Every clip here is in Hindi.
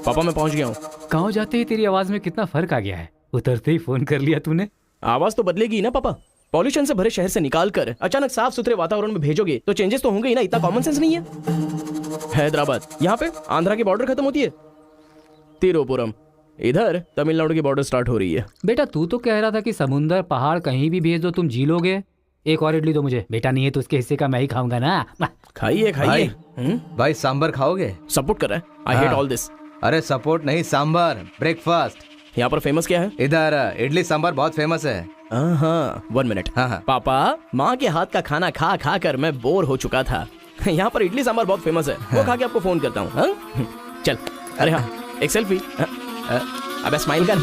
पापा मैं पहुंच गया हूँ। गाँव जाते ही तेरी आवाज में कितना फर्क आ गया है। उतरते ही फोन कर लिया तूने। आवाज तो बदलेगी ना पापा। पॉल्यूशन से भरे शहर से निकाल कर अचानक साफ सुथरे वातावरण में भेजोगे तो चेंजेस तो होंगे ही ना। इतना कॉमन सेंस नहीं है। हैदराबाद यहाँ पे आंध्रा की बॉर्डर खत्म होती है, तिरुपुरम इधर तमिलनाडु की बॉर्डर स्टार्ट हो रही है। बेटा तू तो कह रहा था कि समुंदर पहाड़ कहीं भी भेज दो तुम जी लोगे। एक और इडली दो मुझे। बेटा नहीं है तो उसके हिस्से का मैं ही खाऊंगा ना। खाइए खाइए। भाई सांबर खाओगे? सपोर्ट कर रहा है। I hate all this. अरे सपोर्ट नहीं, सांबर ब्रेकफास्ट। यहाँ पर फेमस क्या है? इधर इडली सांबर बहुत फेमस है। हाँ 1 मिनट। हाँ। पापा माँ के हाथ का खाना खा खा कर मैं बोर हो चुका था। यहाँ पर इडली सांबर बहुत फेमस है। वो खा के आपको फोन करता हूँ। चल। अरे हाँ एक सेल्फी। अबे स्माइल कर।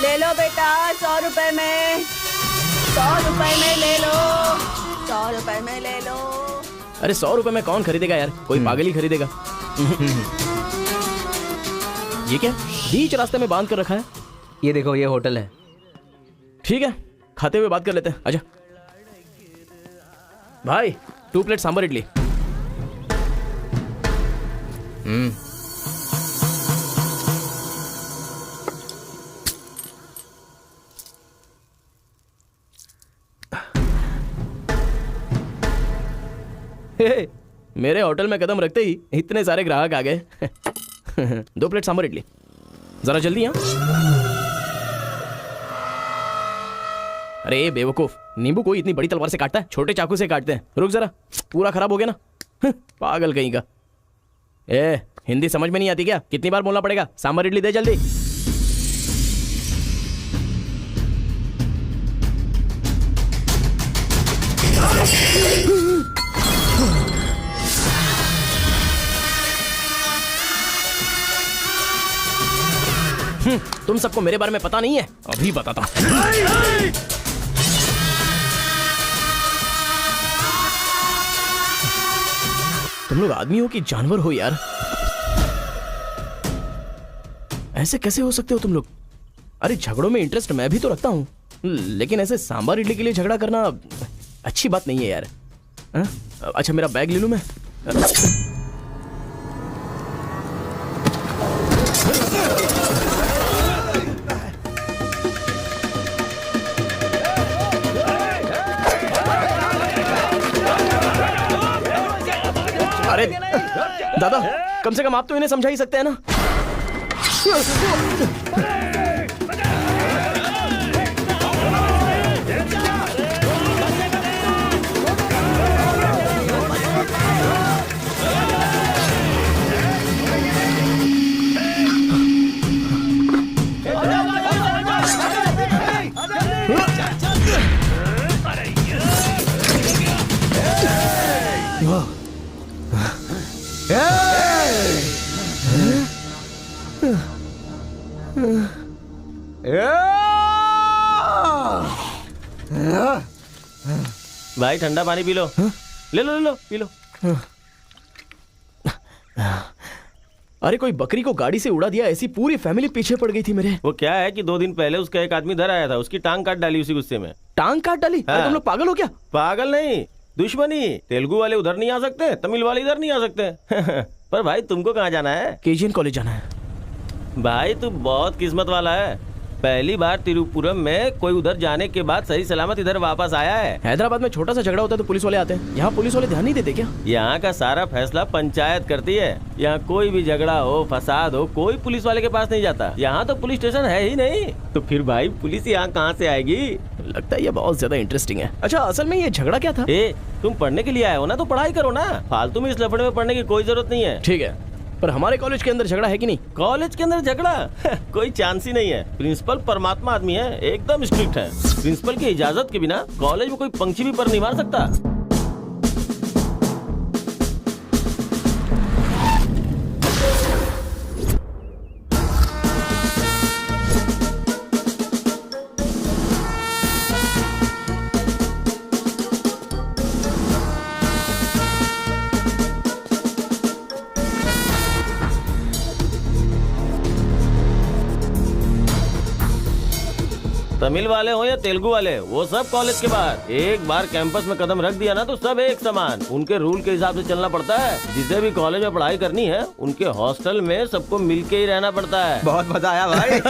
ले लो बेटा 100 रुपए में, 100 रुपए में ले लो, 100 रुपए में ले लो। अरे 100 रुपए में कौन खरीदेगा यार, कोई पागल ही खरीदेगा। ये क्या बीच रास्ते में बांध कर रखा है? ये देखो ये होटल है। ठीक है खाते हुए बात कर लेते हैं। आजा भाई 2 प्लेट सांबर इडली। मेरे होटल में कदम रखते ही इतने सारे ग्राहक आ गए। 2 प्लेट सांबर इडली जरा जल्दी। यहाँ अरे बेवकूफ, नींबू कोई इतनी बड़ी तलवार से काटता है? छोटे चाकू से काटते हैं। रुक जरा, पूरा खराब हो गया ना। पागल कहीं का। हिंदी समझ में नहीं आती क्या? कितनी बार बोलना पड़ेगा? सांबर इडली दे जल्दी। तुम सबको मेरे बारे में पता नहीं है, अभी बताता हूं। तुम लोग आदमी हो कि जानवर हो यार? ऐसे कैसे हो सकते हो तुम लोग? अरे झगड़ों में इंटरेस्ट मैं भी तो रखता हूं, लेकिन ऐसे सांबर इडली के लिए झगड़ा करना अच्छी बात नहीं है यार। अच्छा मेरा बैग ले लूं मैं? अरे दादा कम से कम आप तो इन्हें समझा ही सकते हैं ना। भाई ठंडा पानी पी लो। ले लो ले लो पी लो। अरे कोई बकरी को गाड़ी से उड़ा दिया, ऐसी पूरी फैमिली पीछे पड़ गई थी मेरे। वो क्या है कि 2 दिन पहले उसका एक आदमी इधर आया था, उसकी टांग काट डाली उसी गुस्से में। टांग काट डाली? हाँ। अरे तुम लोग पागल हो क्या? पागल नहीं, दुश्मनी। तेलुगु वाले उधर नहीं आ सकते, तमिल वाले इधर नहीं आ सकते। पर भाई तुमको कहाँ जाना है? केजीएन कॉलेज जाना है। भाई तू बहुत किस्मत वाला है, पहली बार तिरुपुरम में कोई उधर जाने के बाद सही सलामत इधर वापस आया है। हैदराबाद में छोटा सा झगड़ा होता है तो पुलिस वाले आते हैं, यहाँ पुलिस वाले ध्यान नहीं देते क्या? यहाँ का सारा फैसला पंचायत करती है। यहाँ कोई भी झगड़ा हो, फसाद हो, कोई पुलिस वाले के पास नहीं जाता। यहाँ तो पुलिस स्टेशन है ही नहीं, तो फिर भाई पुलिस यहाँ कहाँ से आएगी? लगता है ये बहुत ज्यादा इंटरेस्टिंग है। अच्छा असल में ये झगड़ा क्या था? तुम पढ़ने के लिए आए हो ना, तो पढ़ाई करो ना। फालतू में इस लफड़े में पढ़ने की कोई जरूरत नहीं है। ठीक है, पर हमारे कॉलेज के अंदर झगड़ा है कि नहीं? कॉलेज के अंदर झगड़ा? कोई चांस ही नहीं है। प्रिंसिपल परमात्मा आदमी है, एकदम स्ट्रिक्ट है। प्रिंसिपल की इजाजत के बिना कॉलेज में कोई पंछी भी पर नहीं मार सकता। तमिल वाले हो या तेलुगु वाले, वो सब कॉलेज के बाहर। एक बार कैंपस में कदम रख दिया ना तो सब एक समान। उनके रूल के हिसाब से चलना पड़ता है। जिसे भी कॉलेज में पढ़ाई करनी है उनके हॉस्टल में सबको मिलके ही रहना पड़ता है। बहुत मजा आया भाई।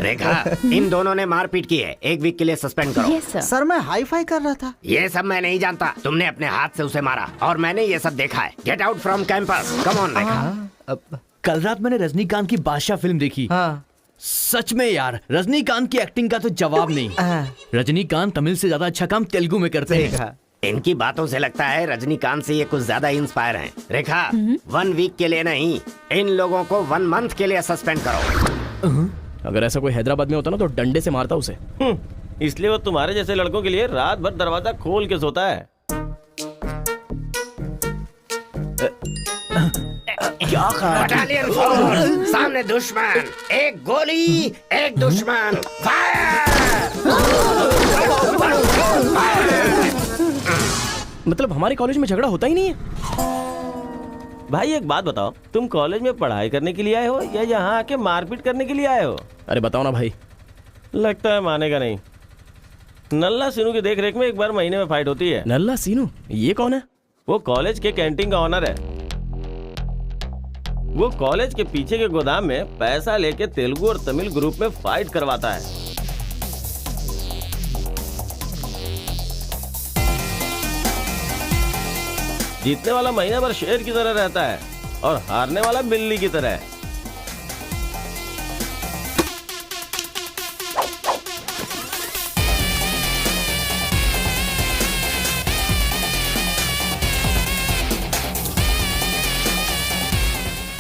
रेखा, इन दोनों ने मारपीट की है, 1 वीक के लिए सस्पेंड करो। Yes sir. सर मैं हाई फाई कर रहा था। ये सब मैं नहीं जानता, तुमने अपने हाथ से उसे मारा और मैंने ये सब देखा है। Get out from campus, come on Rekha. कल रात मैंने रजनीकांत की बादशाह फिल्म देखी। हाँ। सच में यार, रजनीकांत की एक्टिंग का तो जवाब नहीं। रजनीकांत तमिल से ज्यादा अच्छा काम तेलुगु में करते हैं। इनकी बातों से लगता है रजनीकांत से ये कुछ ज्यादा इंस्पायर हैं। रेखा, 1 वीक के लिए नहीं, इन लोगों को 1 मंथ के लिए सस्पेंड करो। अगर ऐसा कोई हैदराबाद में होता ना तो डंडे से मारता उसे। इसलिए वो तुम्हारे जैसे लड़कों के लिए रात भर दरवाजा खोल के सोता है। क्या बटालियन फॉरवर्ड, सामने दुश्मन, एक गोली, एक दुश्मन, मतलब हमारे कॉलेज में झगड़ा होता ही नहीं है। भाई एक बात बताओ, तुम कॉलेज में पढ़ाई करने के लिए आए हो या यहाँ आके मारपीट करने के लिए आए हो? अरे बताओ ना भाई। लगता है मानेगा नहीं। नल्ला सिनू की देख रेख में एक बार महीने में फाइट होती है। नल्ला सीनू, ये कौन है? वो कॉलेज के कैंटीन का ऑनर है। वो कॉलेज के पीछे के गोदाम में पैसा लेके तेलुगु और तमिल ग्रुप में फाइट करवाता है। जीतने वाला महीना भर शेर की तरह रहता है और हारने वाला बिल्ली की तरह।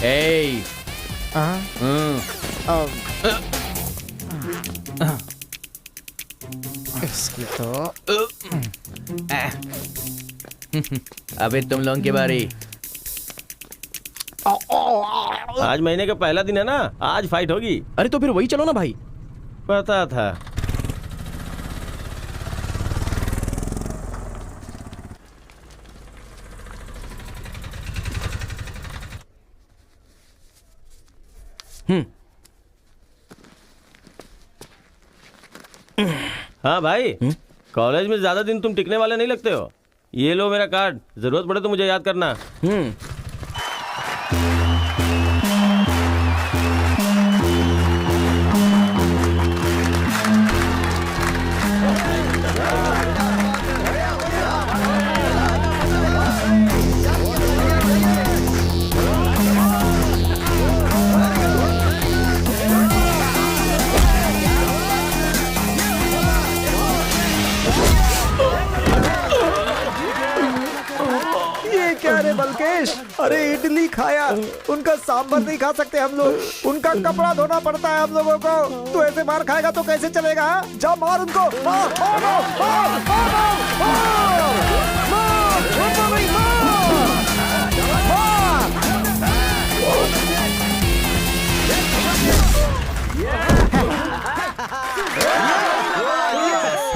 Hey. इसकी तो अबे तुम लोगों की बारी। आज महीने का पहला दिन है ना, आज फाइट होगी। अरे तो फिर वही चलो ना भाई। पता था। हाँ भाई, कॉलेज में ज्यादा दिन तुम टिकने वाले नहीं लगते हो। ये लो मेरा कार्ड, जरूरत पड़े तो मुझे याद करना। ये क्या रे बलकेश, अरे इडली खाया, उनका सांभर नहीं खा सकते हम लोग, उनका कपड़ा धोना पड़ता है हम लोगों को। तू ऐसे मार खाएगा तो कैसे चलेगा? जा मार उनको, मार, मार, मार, मार, मार, मार, मार, छोड़ो नहीं, मार।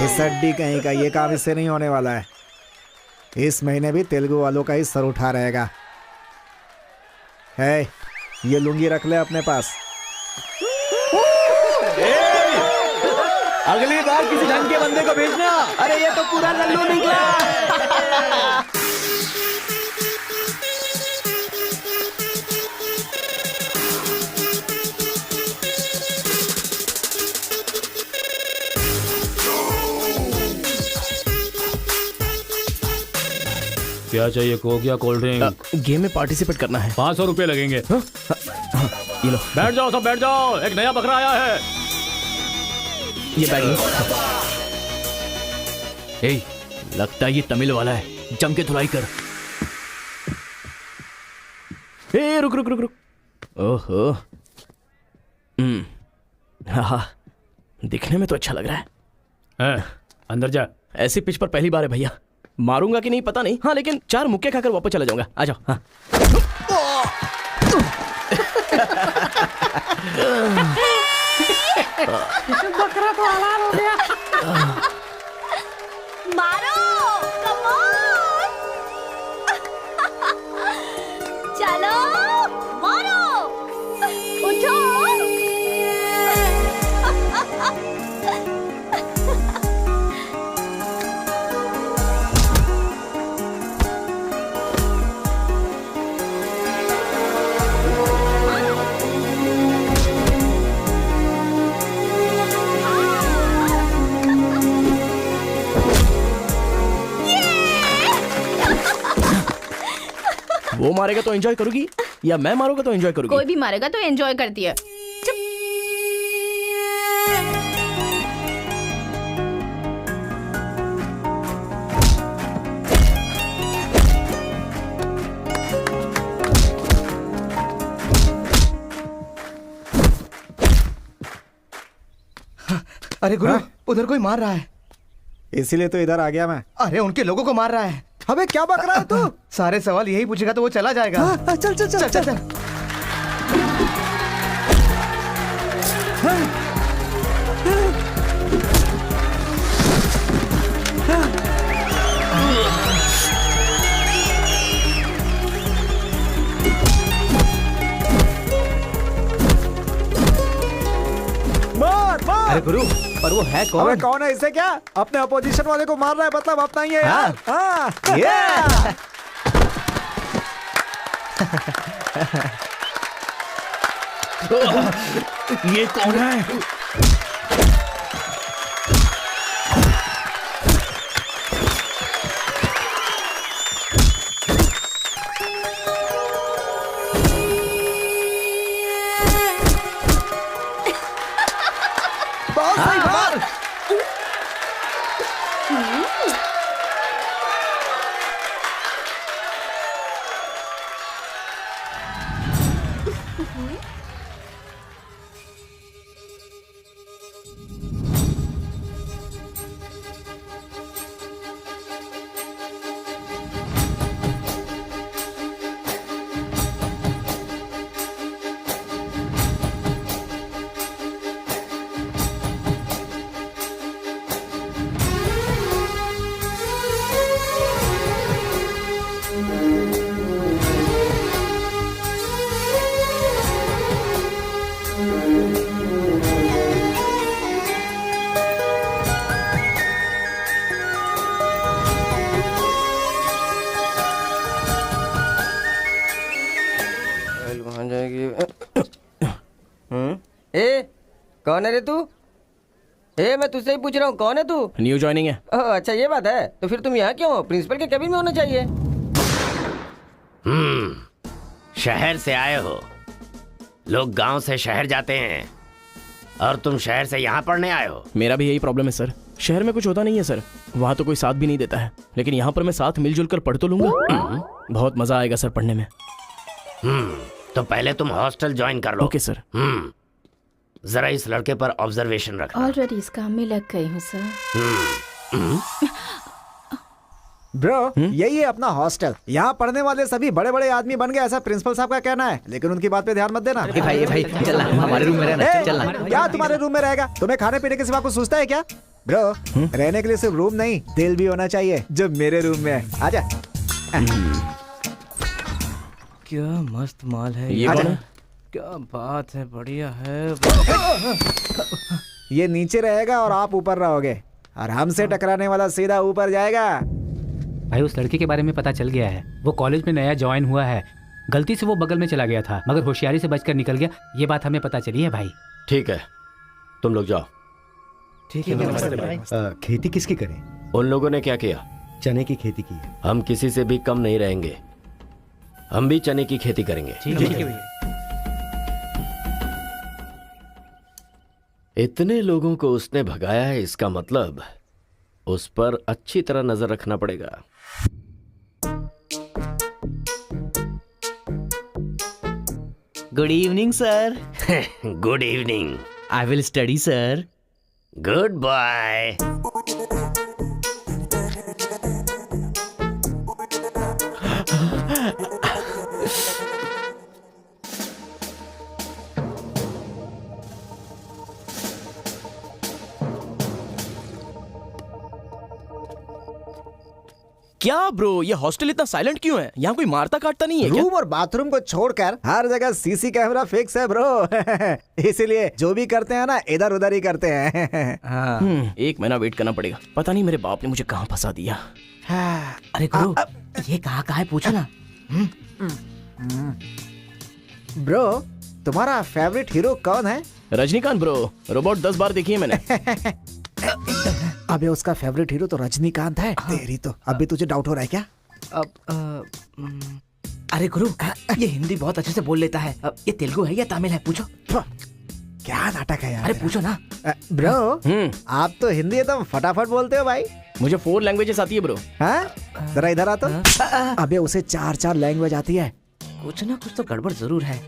इस अड्डी कहीं का ये काम इससे नहीं होने वाला है। इस महीने भी तेलुगु वालों का ही सर उठा रहेगा। है, ये लुंगी रख ले अपने पास। अगली बार किसी ढंग के बंदे को भेजना। अरे ये तो पूरा लल्लू निकला। क्या चाहिए? कोक या कोल्ड ड्रिंक? गेम में पार्टिसिपेट करना है। 500 रुपए लगेंगे। ये लो, बैठ जाओ, सब बैठ जाओ, एक नया बकरा आया है। ये बैग लो। ए, लगता है ये तमिल वाला है, जम के धुलाई कर। ए रुक रुक रुक रुक। ओहो, हाँ, दिखने में तो अच्छा लग रहा है। अंदर जा। ऐसी पिच पर पहली बार है भैया। मारूंगा कि नहीं पता नहीं, हाँ लेकिन 4 मुक्के खाकर वापस चला जाऊंगा। आ जाओ। हाँ। बकरा तो हलाल हो गया। मारो, कम ऑन। चलो, मारो, उठो। वो मारेगा तो एंजॉय करोगी या मैं मारूंगा तो एंजॉय करोगी? कोई भी मारेगा तो एंजॉय करती है। अरे गुरु, उधर कोई मार रहा है। इसीलिए तो इधर आ गया मैं। अरे उनके लोगों को मार रहा है। अबे क्या बक रहा है तू? सारे सवाल यही पूछेगा तो वो चला जाएगा। चल चल चल चल, चल। मार मार। अरे गुरु, पर वो है कौन? अबे कौन है? इससे क्या? अपने अपोजिशन वाले को मार रहा है, मतलब अपना ही है यार। हाँ। ये कौन है? बहुत सही मार। वहां जाएगी। ए, कौन है रे तू? ए, मैं तुझसे ही पूछ रहा हूँ, कौन है तू? न्यू ज्वाइनिंग है। ओह, अच्छा ये बात है। तो फिर तुम यहाँ क्यों हो? प्रिंसिपल के केबिन में होना चाहिए। शहर से आए हो। लोग गांव से शहर जाते हैं और तुम शहर से यहाँ पढ़ने आए हो। मेरा भी यही प्रॉब्लम है सर। शहर में कुछ होता नहीं है सर, वहाँ तो कोई साथ भी नहीं देता है, लेकिन यहाँ पर मैं साथ मिलजुल कर पढ़ तो लूंगा। बहुत मजा आएगा सर पढ़ने में। तो पहले तुम हॉस्टल ज्वाइन कर लो। Okay sir. जरा इस लड़के पर ऑब्जर्वेशन रखना। ऑलरेडी इस काम में लग गई हूँ सर। ब्रो, यही है अपना हॉस्टल। यहाँ पढ़ने वाले सभी बड़े बड़े आदमी बन गए, ऐसा प्रिंसिपल साहब का कहना है, लेकिन उनकी बात पे ध्यान मत देना। भाई चल हमारे रूम में रहना। ए, चल क्या तुम्हारे रूम में रहेगा? तुम्हें खाने पीने के सिवा कुछ सोचता है क्या? ब्रो, रहने के लिए सिर्फ रूम नहीं, दिल भी होना चाहिए, जो मेरे रूम में है। आजा। क्या मस्त माल है ये कौन है? क्या बात है, बढ़िया है। ये नीचे रहेगा और आप ऊपर रहोगे, और हमसे टकराने वाला सीधा ऊपर जाएगा। भाई उस लड़के के बारे में पता चल गया है। वो कॉलेज में नया ज्वाइन हुआ है। गलती से वो बगल में चला गया था, मगर होशियारी से बचकर निकल गया। ये बात हमें पता चली है भाई। ठीक है, तुम लोग जाओ। ठीक है। खेती किसकी करें? उन लोगों ने क्या किया? चने की खेती की है। हम किसी से भी कम नहीं रहेंगे, हम भी चने की खेती करेंगे। ठीक है। इतने लोगों को उसने भगाया है, इसका मतलब उस पर अच्छी तरह नजर रखना पड़ेगा। Good evening sir. Good evening. I will study sir. Good bye. क्या ब्रो, ये हॉस्टल इतना साइलेंट क्यों है? यहाँ कोई मारता काटता नहीं है क्या? रूम और बाथरूम को छोड़कर हर जगह सीसी कैमरा फिक्स है ब्रो। इसीलिए जो भी करते हैं ना, इधर उधर ही करते हैं। एक महीना वेट करना पड़ेगा। पता नहीं मेरे बाप ने मुझे कहाँ फंसा दिया। अरे गुरु, ये कहाँ है पूछो ना। ब्रो, तुम्हारा फेवरेट हीरो कौन है? रजनीकांत ब्रो, रोबोट 10 बार देखी है मैंने। अबे उसका फेवरेट हीरो तो रजनीकांत है। तेरी तो अब भी तुझे डाउट हो रहा है क्या? अब अरे गुरु, ये हिंदी बहुत अच्छे से बोल लेता है। ये तेलुगु है या तमिल है? पूछो। क्या नाटक है यार। अरे पूछो ना। ब्रो, आप तो हिंदी एकदम फटाफट बोलते हो भाई। मुझे 4 लैंग्वेजेस आती है ब्रो। हाँ, जरा इधर आ तो। अबे उसे 4 लैंग्वेज आती है। कुछ ना कुछ तो गड़बड़ जरूर है।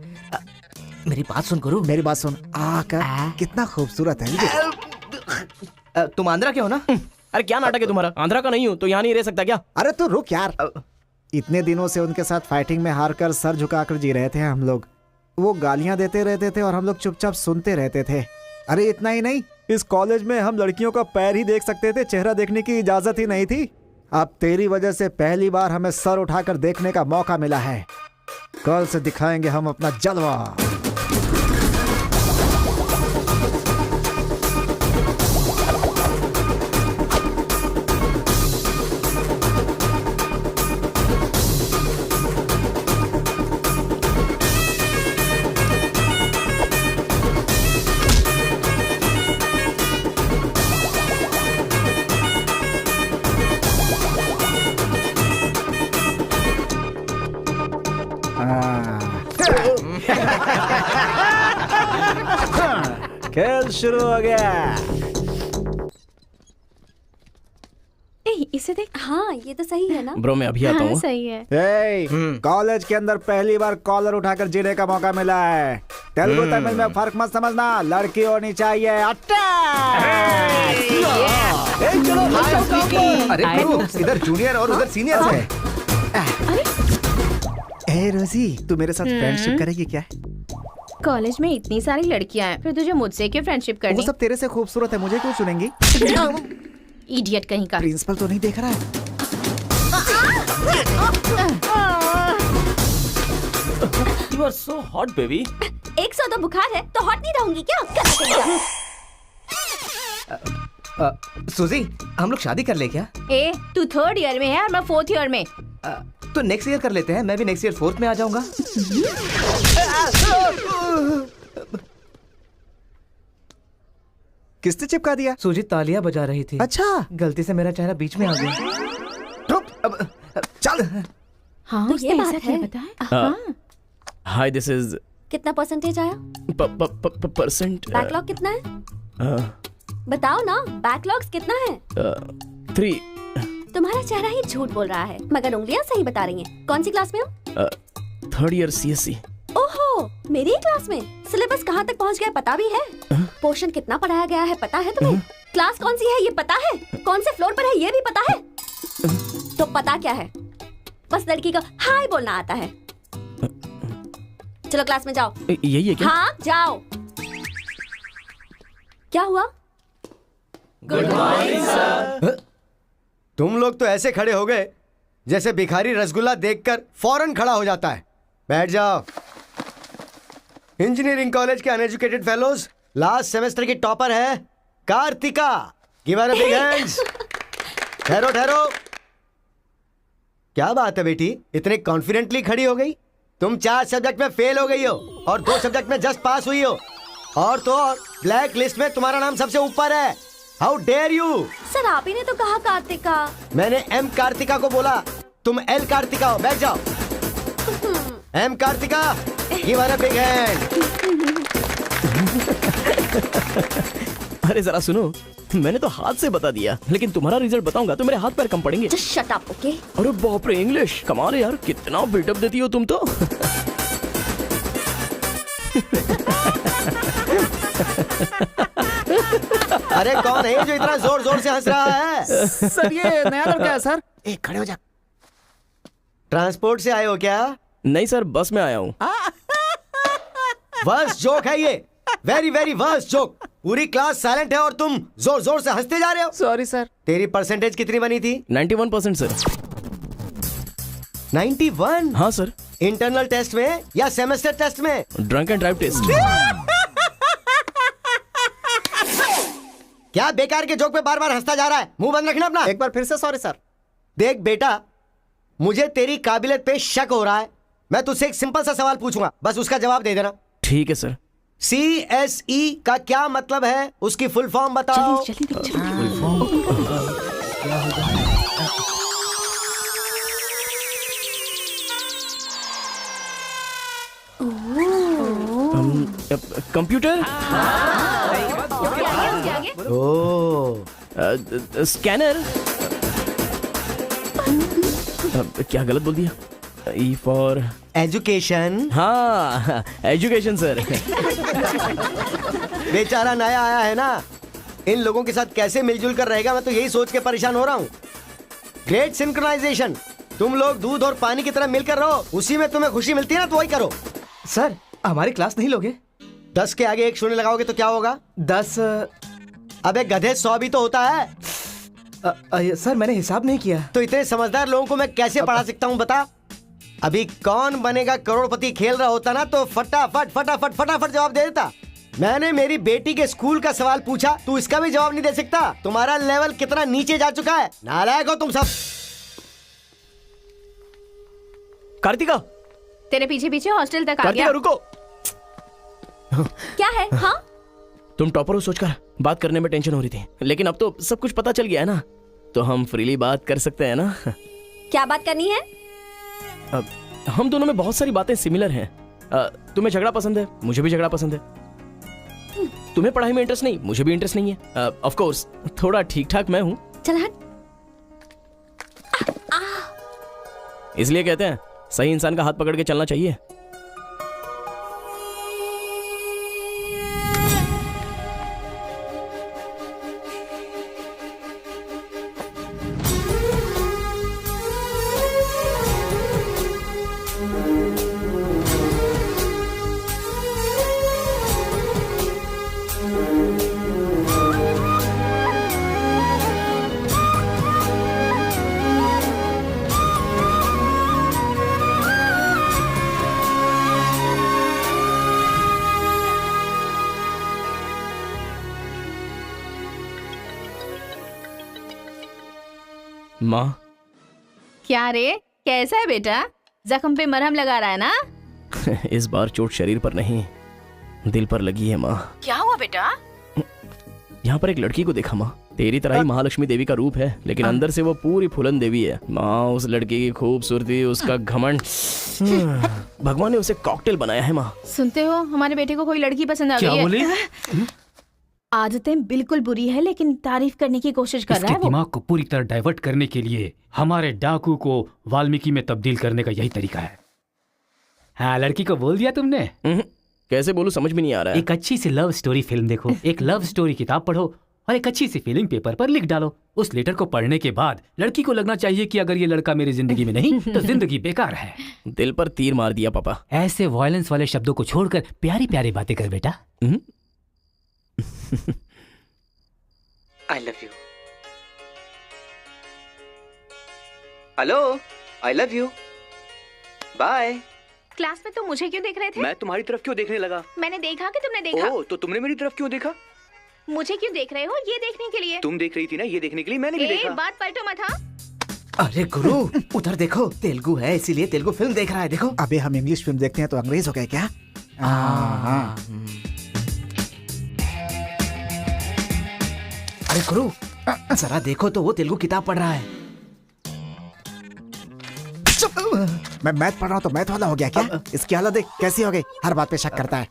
मेरी बात सुन गुरु। मेरी बात सुन। कितना खूबसूरत है। तुम आंध्रा के हो ना? अरे क्या नाटक है तुम्हारा? आंध्रा का नहीं हूँ तो यहाँ नहीं रह सकता क्या? अरे तू रुक यार। इतने दिनों से उनके साथ फाइटिंग में हारकर सर झुकाकर जी रहे थे हम लोग। वो गालियां देते रहते थे और हम लोग चुपचाप सुनते रहते थे। अरे इतना ही नहीं, इस कॉलेज में हम लड़कियों का पैर ही देख सकते थे, चेहरा देखने की इजाजत ही नहीं थी। अब तेरी वजह से पहली बार हमें सर उठाकर देखने का मौका मिला है। कल से दिखाएंगे हम अपना जलवा। खेल शुरू हो गया। इसे देख। हाँ ये तो सही है ना। ब्रो मैं अभी आता हूँ। सही है। कॉलेज के अंदर पहली बार कॉलर उठाकर जीने का मौका मिला है। तेलुगु तमिल में फर्क मत समझना, लड़की होनी चाहिए। अरे इधर जूनियर और उधर सीनियर है। ए रोजी, तू मेरे साथ फ्रेंडशिप करेगी क्या? कॉलेज में इतनी सारी लड़कियां हैं, फिर तुझे मुझसे क्यों फ्रेंडशिप करनी? वो सब तेरे से खूबसूरत है, मुझे क्यों चुनेंगी? इडियट कहीं का। प्रिंसिपल तो नहीं देख रहा है? You are so hot, baby. 100 तो बुखार है तो हॉट नहीं रहूंगी क्या? सुजी, हम लोग शादी कर ले क्या? ए, तू 3rd ईयर में है और मैं 4th ईयर में। तो नेक्स्ट ईयर कर लेते हैं। मैं भी नेक्स्ट ईयर 4th में आ जाऊंगा। किसने चिपका दिया? सूजी तालियां बजा रही थी। अच्छा, गलती से मेरा चेहरा बीच में आ गया। चल। हाँ, तो उसने ये ऐसा बात क्या है। बताया? हाँ। हाय दिस इज कितना परसेंटेज आया? परसेंट। बैकलॉग कितना है? बताओ ना, बैकलॉग्स कितना है? 3। तुम्हारा चेहरा ही झूठ बोल रहा है, मगर उंगलियां सही बता रही हैं। कौन सी क्लास में हो? 3rd year CSC। ओहो, मेरी क्लास में। सिलेबस कहाँ तक पहुँच गया पता भी है? पोर्शन कितना पढ़ाया गया है पता है तुम्हें? क्लास कौन सी है ये पता है? कौन से फ्लोर पर है ये भी पता है? तो पता क्या है? बस लड़की को हाय बोलना आता है। चलो क्लास में जाओ। यही है क्या? हाँ जाओ। क्या हुआ? Good morning sir. तुम लोग तो ऐसे खड़े हो गए जैसे भिखारी रसगुल्ला देखकर फौरन खड़ा हो जाता है। बैठ जाओ। इंजीनियरिंग कॉलेज के अनएजुकेटेड फेलोज, लास्ट सेमेस्टर की टॉपर है Karthika. Give her a big hands. ठहरो ठहरो। क्या बात है बेटी, इतने कॉन्फिडेंटली खड़ी हो गई? तुम 4 सब्जेक्ट में फेल हो गई हो और 2 सब्जेक्ट में जस्ट पास हुई हो, और तो और ब्लैक लिस्ट में तुम्हारा नाम सबसे ऊपर है। How dare you? सर आप ही ने तो कहा कार्तिका। मैंने एम कार्तिका को बोला, तुम एल कार्तिका हो। बैठ जाओ। M Karthika, give her a big hand. अरे जरा सुनो, मैंने तो हाथ से बता दिया, लेकिन तुम्हारा रिजल्ट बताऊंगा तो मेरे हाथ पैर कम पड़ेंगे। Just shut up, okay? अरे बाप रे, इंग्लिश कमाल है यार, कितना बिल्डअप देती हो तुम तो। अरे कौन है जो इतना जोर जोर से हंस रहा है? सर ये नया लड़का है सर। एक खड़े हो जा। ट्रांसपोर्ट से आए हो क्या? नहीं सर, बस में आया हूँ। वर्स्ट जोक है ये, वेरी वेरी वर्स्ट जोक। पूरी क्लास साइलेंट है और तुम जोर जोर से हंसते जा रहे हो। Sorry sir. तेरी परसेंटेज कितनी बनी थी? 91% सर। 91? हाँ सर। इंटरनल टेस्ट में या सेमेस्टर टेस्ट में? Drunk and drive test. क्या बेकार के जोक पे बार बार हंसता जा रहा है? मुंह बंद रखना अपना। एक बार फिर से सॉरी सर। देख बेटा, मुझे तेरी काबिलियत पे शक हो रहा है। मैं तुझसे एक सिंपल सा सवाल पूछूंगा, बस उसका जवाब दे देना। ठीक है सर। CSE का क्या मतलब है? उसकी फुल फॉर्म बताओ। Computer, scanner. क्या गलत बोल दिया? E for education. हाँ, एजुकेशन सर। बेचारा नया आया है ना, इन लोगों के साथ कैसे मिलजुल कर रहेगा, मैं तो यही सोच के परेशान हो रहा हूँ। Great synchronization. तुम लोग दूध और पानी की तरह मिलकर रहो, उसी में तुम्हें खुशी मिलती है ना, तो वही करो। सर हमारी क्लास नहीं लोगे? 10 के आगे 1 शून्य लगाओगे तो क्या होगा? 10। अबे गधे 100 भी तो होता है। सर मैंने हिसाब नहीं किया। तो इतने समझदार लोगों को मैं कैसे पढ़ा सकता हूँ बता? अभी कौन बनेगा करोड़पति खेल रहा होता ना, तो फटाफट फटाफट फटाफट जवाब दे देता। मैंने मेरी बेटी के स्कूल का सवाल पूछा, तू इसका भी जवाब नहीं दे सकता। तुम्हारा लेवल कितना नीचे जा चुका है, नालायक हो तुम सब। कार्तिका, तेरे पीछे पीछे हॉस्टल तक आ कार्तिका गया। रुको। क्या है? हाँ तुम टॉपर हो सोचकर बात करने में टेंशन हो रही थी, लेकिन अब तो सब कुछ पता चल गया है ना, तो हम फ्रीली बात कर सकते हैं ना। क्या बात करनी है? अब हम दोनों में बहुत सारी बातें सिमिलर हैं। तुम्हें झगड़ा पसंद है, मुझे भी झगड़ा पसंद है। तुम्हें पढ़ाई में इंटरेस्ट नहीं, मुझे भी इंटरेस्ट नहीं है। ऑफ कोर्स थोड़ा ठीक ठाक मैं हूँ। चल हट। इसलिए कहते हैं सही इंसान का हाथ पकड़ के चलना चाहिए। माँ, क्या रे, कैसा है बेटा? जख्म पे मरहम लगा रहा है ना? इस बार चोट शरीर पर नहीं, दिल पर लगी है माँ। क्या हुआ बेटा? यहाँ पर एक लड़की को देखा माँ, तेरी तरह ही महालक्ष्मी देवी का रूप है, लेकिन अंदर से वो पूरी फूलन देवी है। माँ, उस लड़की की खूबसूरती, उसका घमंड, भगवान ने उसे कॉकटेल बनाया है माँ। सुनते हो, हमारे बेटे को कोई लड़की पसंद आ गई है। क्या बोले? आदतें बिल्कुल बुरी है, लेकिन तारीफ करने की कोशिश कर रहा है वो। दिमाग को पूरी तरह डाइवर्ट करने के लिए हमारे डाकू को वाल्मीकि में तब्दील करने का यही तरीका है। हाँ, लड़की को बोल दिया तुमने? कैसे बोलूं, समझ में नहीं आ रहा है। एक अच्छी सी लव स्टोरी फिल्म देखो, एक लव स्टोरी किताब पढ़ो और एक अच्छी सी फीलिंग पेपर पर लिख डालो। उस लेटर को पढ़ने के बाद लड़की को लगना चाहिए कि अगर ये लड़का मेरी जिंदगी में नहीं तो जिंदगी बेकार है। दिल पर तीर मार दिया पापा। ऐसे वायलेंस वाले शब्दों को छोड़कर प्यारी प्यारी बातें कर बेटा। I love you. Hello, I love you. Bye. Class में तुम मुझे क्यों देख रहे थे? मैं तुम्हारी तरफ क्यों देखने लगा? मैंने देखा कि तुमने देखा। ओह, तो तुमने मेरी तरफ क्यों देखा? मुझे क्यों देख रहे हो? ये देखने के लिए। तुम देख रही थी ना, ये देखने के लिए मैंने भी देखा। बात पलटो मत। हाँ, अरे गुरु, उधर देखो, तेलुगु है इसीलिए तेलुगु फिल्म देख रहा है। देखो। अबे हम इंग्लिश फिल्म देखते हैं तो अंग्रेज हो गए क्या? हाँ। अरे गुरु, जरा देखो तो वो तेलुगु किताब पढ़ रहा है। मैं मैथ पढ़ रहा हूँ तो मैथ वाला हो गया क्या? इसकी हालत देख कैसी हो गई, हर बात पे शक करता है।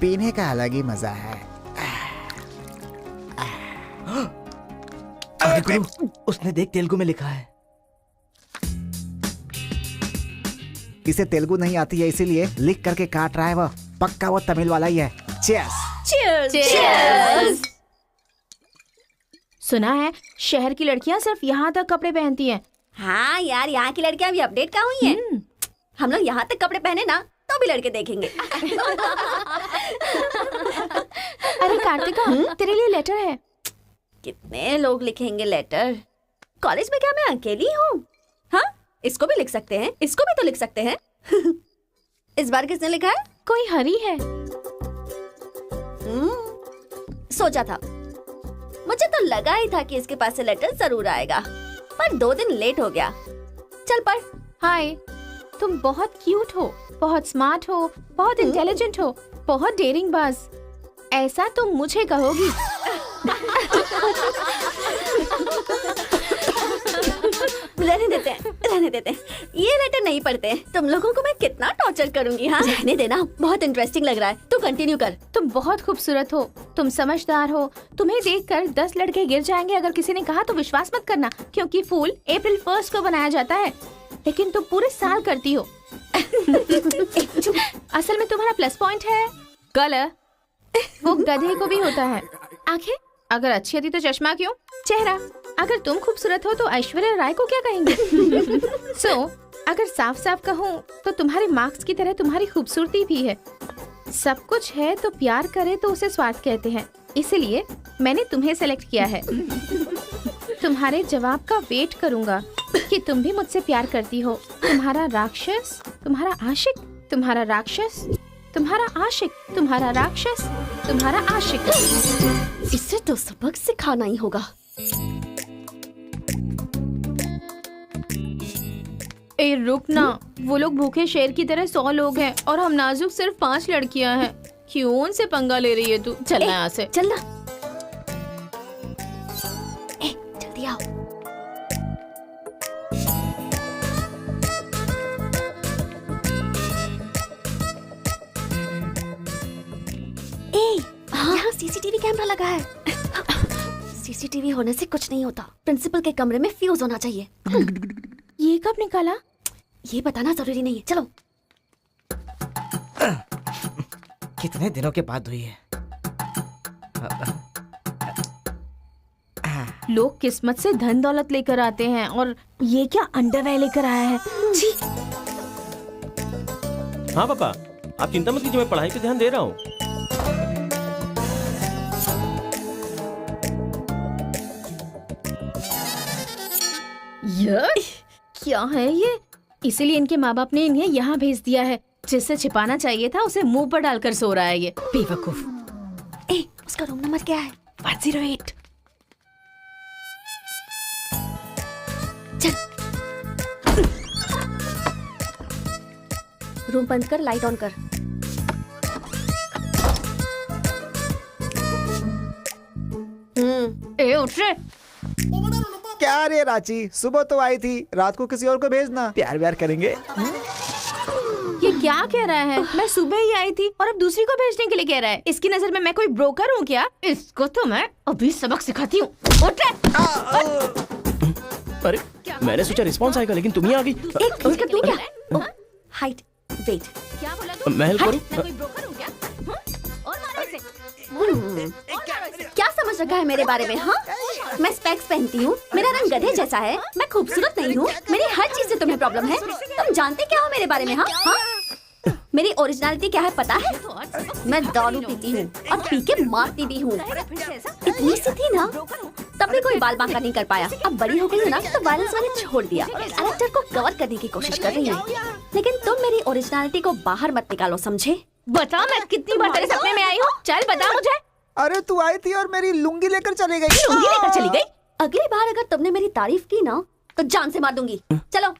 पीने का अलग ही मजा है। अरे गुरु, उसने देख तेलुगु में लिखा है। इसे तेलुगु नहीं आती है इसीलिए लिख करके काट रहा है वो। पक्का वो तमिल वाला ही है। चीयर्स। चीयर्स। चीयर्स। सुना है शहर की लड़कियां सिर्फ यहाँ तक कपड़े पहनती हैं। हाँ यार, यहाँ की लड़कियां भी अपडेट कहाँ हुई हैं? हम लोग यहाँ तक कपड़े पहने ना तो भी लड़के देखेंगे। अरे कार्तिका, तेरे लिए लेटर है। कितने लोग लिखेंगे लेटर? कॉलेज में क्या मैं अकेली हूँ? हाँ, इसको भी लिख सकते हैं, इसको भी तो लिख सकते हैं। इस बार किसने लिखा है? कोई हरी है। सोचा था, मुझे तो लगा ही था कि इसके पास से लेटर जरूर आएगा, पर 2 दिन लेट हो गया। चल पढ़, हाय, तुम बहुत क्यूट हो, बहुत स्मार्ट हो, बहुत इंटेलिजेंट हो, बहुत डेयरिंग बाज। ऐसा तुम मुझे कहोगी? रहने देते हैं, रहने देते हैं। ये लेटर नहीं पढ़ते। तुम लोगों को मैं कितना टॉर्चर करूंगी। हाँ, रहने देना, बहुत इंटरेस्टिंग लग रहा है। तू कंटिन्यू कर। तुम बहुत खूबसूरत हो, तुम समझदार हो। तुम्हें देखकर 10 लड़के गिर जाएंगे अगर किसी ने कहा तो विश्वास मत करना, क्योंकि फूल अप्रैल 1 को बनाया जाता है, लेकिन तुम पूरे साल करती हो। असल में तुम्हारा प्लस पॉइंट है कलर। वो गधे को भी होता है। आंखें अगर अच्छी थी तो चश्मा क्यों? चेहरा अगर तुम खूबसूरत हो तो ऐश्वर्या राय को क्या कहेंगे? अगर साफ साफ कहूँ तो तुम्हारे मार्क्स की तरह तुम्हारी खूबसूरती भी है। सब कुछ है तो प्यार करे तो उसे स्वार्थ कहते हैं, इसीलिए मैंने तुम्हें सेलेक्ट किया है। तुम्हारे जवाब का वेट करूंगा कि तुम भी मुझसे प्यार करती हो। तुम्हारा राक्षस, तुम्हारा आशिक, तुम्हारा राक्षस, तुम्हारा आशिक, तुम्हारा राक्षस, तुम्हारा आशिक। इसे तो सबक सिखाना ही होगा। ए रुक ना, वो लोग भूखे शेर की तरह 100 लोग हैं और हम नाजुक सिर्फ 5 लड़कियां हैं। क्यों उनसे पंगा ले रही है तू? चलना यहाँ से। चलना। जल्दी आओ। यहाँ सीसीटीवी कैमरा लगा है। सीसीटीवी होने से कुछ नहीं होता। प्रिंसिपल के कमरे में फ्यूज होना चाहिए। ये कब निकाला? ये बताना जरूरी नहीं है। चलो। कितने दिनों के बाद हुई है। लोग किस्मत से धन दौलत लेकर आते हैं और ये क्या अंडरवेयर लेकर आया है? जी। हाँ पापा, आप चिंता मत कीजिए, मैं पढ़ाई पे ध्यान दे रहा हूँ। क्या है ये? इसीलिए इनके माँ बाप ने इन्हें यहाँ भेज दिया है। जिससे छिपाना चाहिए था उसे मुंह पर डालकर सो रहा है ये बेवकूफ। उसका रूम नंबर क्या है? 108। चल। रूम बंद कर, लाइट ऑन कर। उठ रे। क्या रे रांची, सुबह तो आई थी, रात को किसी और को भेजना, प्यार व्यार करेंगे। ये क्या कह रहा है? मैं सुबह ही आई थी और अब दूसरी को भेजने के लिए कह रहा है। इसकी नजर में मैं कोई ब्रोकर हूँ क्या? इसको तो मैं अभी सबक सिखाती हूँ। उठ रे। अरे मैंने सोचा रिस्पॉन्स आएगा, लेकिन तुम ही आ गई। इसका तू क्या? Height, weight. क्या बोला तू? मैं हेल्प करूँ? मैं कोई ब्रोकर हूँ क्या? और मारो इसे। क्या समझ रखा है मेरे बारे में? हाँ, मैं स्पेक्स पहनती हूँ, मेरा रंग गधे जैसा है, मैं खूबसूरत नहीं हूँ, मेरी हर चीज से तुम्हें प्रॉब्लम है। तुम जानते क्या हो मेरे बारे में? हाँ हाँ, मेरी ओरिजिनलिटी क्या है पता है? मैं दारू पीती हूँ और पी के मारती भी हूँ। इतनी सी थी ना, तब भी कोई बाल बांका नहीं कर पाया। अब बड़ी हो गई है ना तो वायलेंस मैंने छोड़ दिया। कैरेक्टर को कवर करने की कोशिश कर रही हूँ, लेकिन तुम मेरी ओरिजिनलिटी को बाहर मत निकालो, समझे? बता मैं कितनी बार तेरे सपने में आई हूँ? चल बता मुझे। अरे तू आई थी और मेरी लुंगी लेकर चली गई। लुंगी लेकर चली गई? अगली बार अगर तुमने मेरी तारीफ की ना तो जान से मार दूंगी। चलो।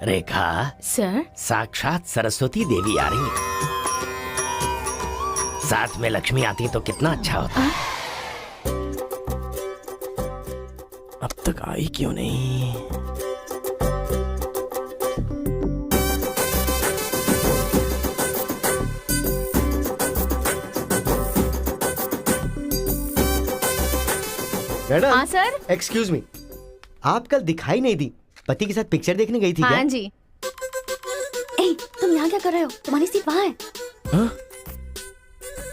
रेखा सर, साक्षात सरस्वती देवी आ रही है। साथ में लक्ष्मी आती तो कितना अच्छा होता। अब तक आई क्यों नहीं? मैडम। हाँ सर। एक्सक्यूज मी, आप कल दिखाई नहीं दी, पति के साथ पिक्चर देखने गई थी हाँ क्या? जी। तुम यहाँ क्या कर रहे हो? तुम्हारी सीट वहाँ है। हाँ?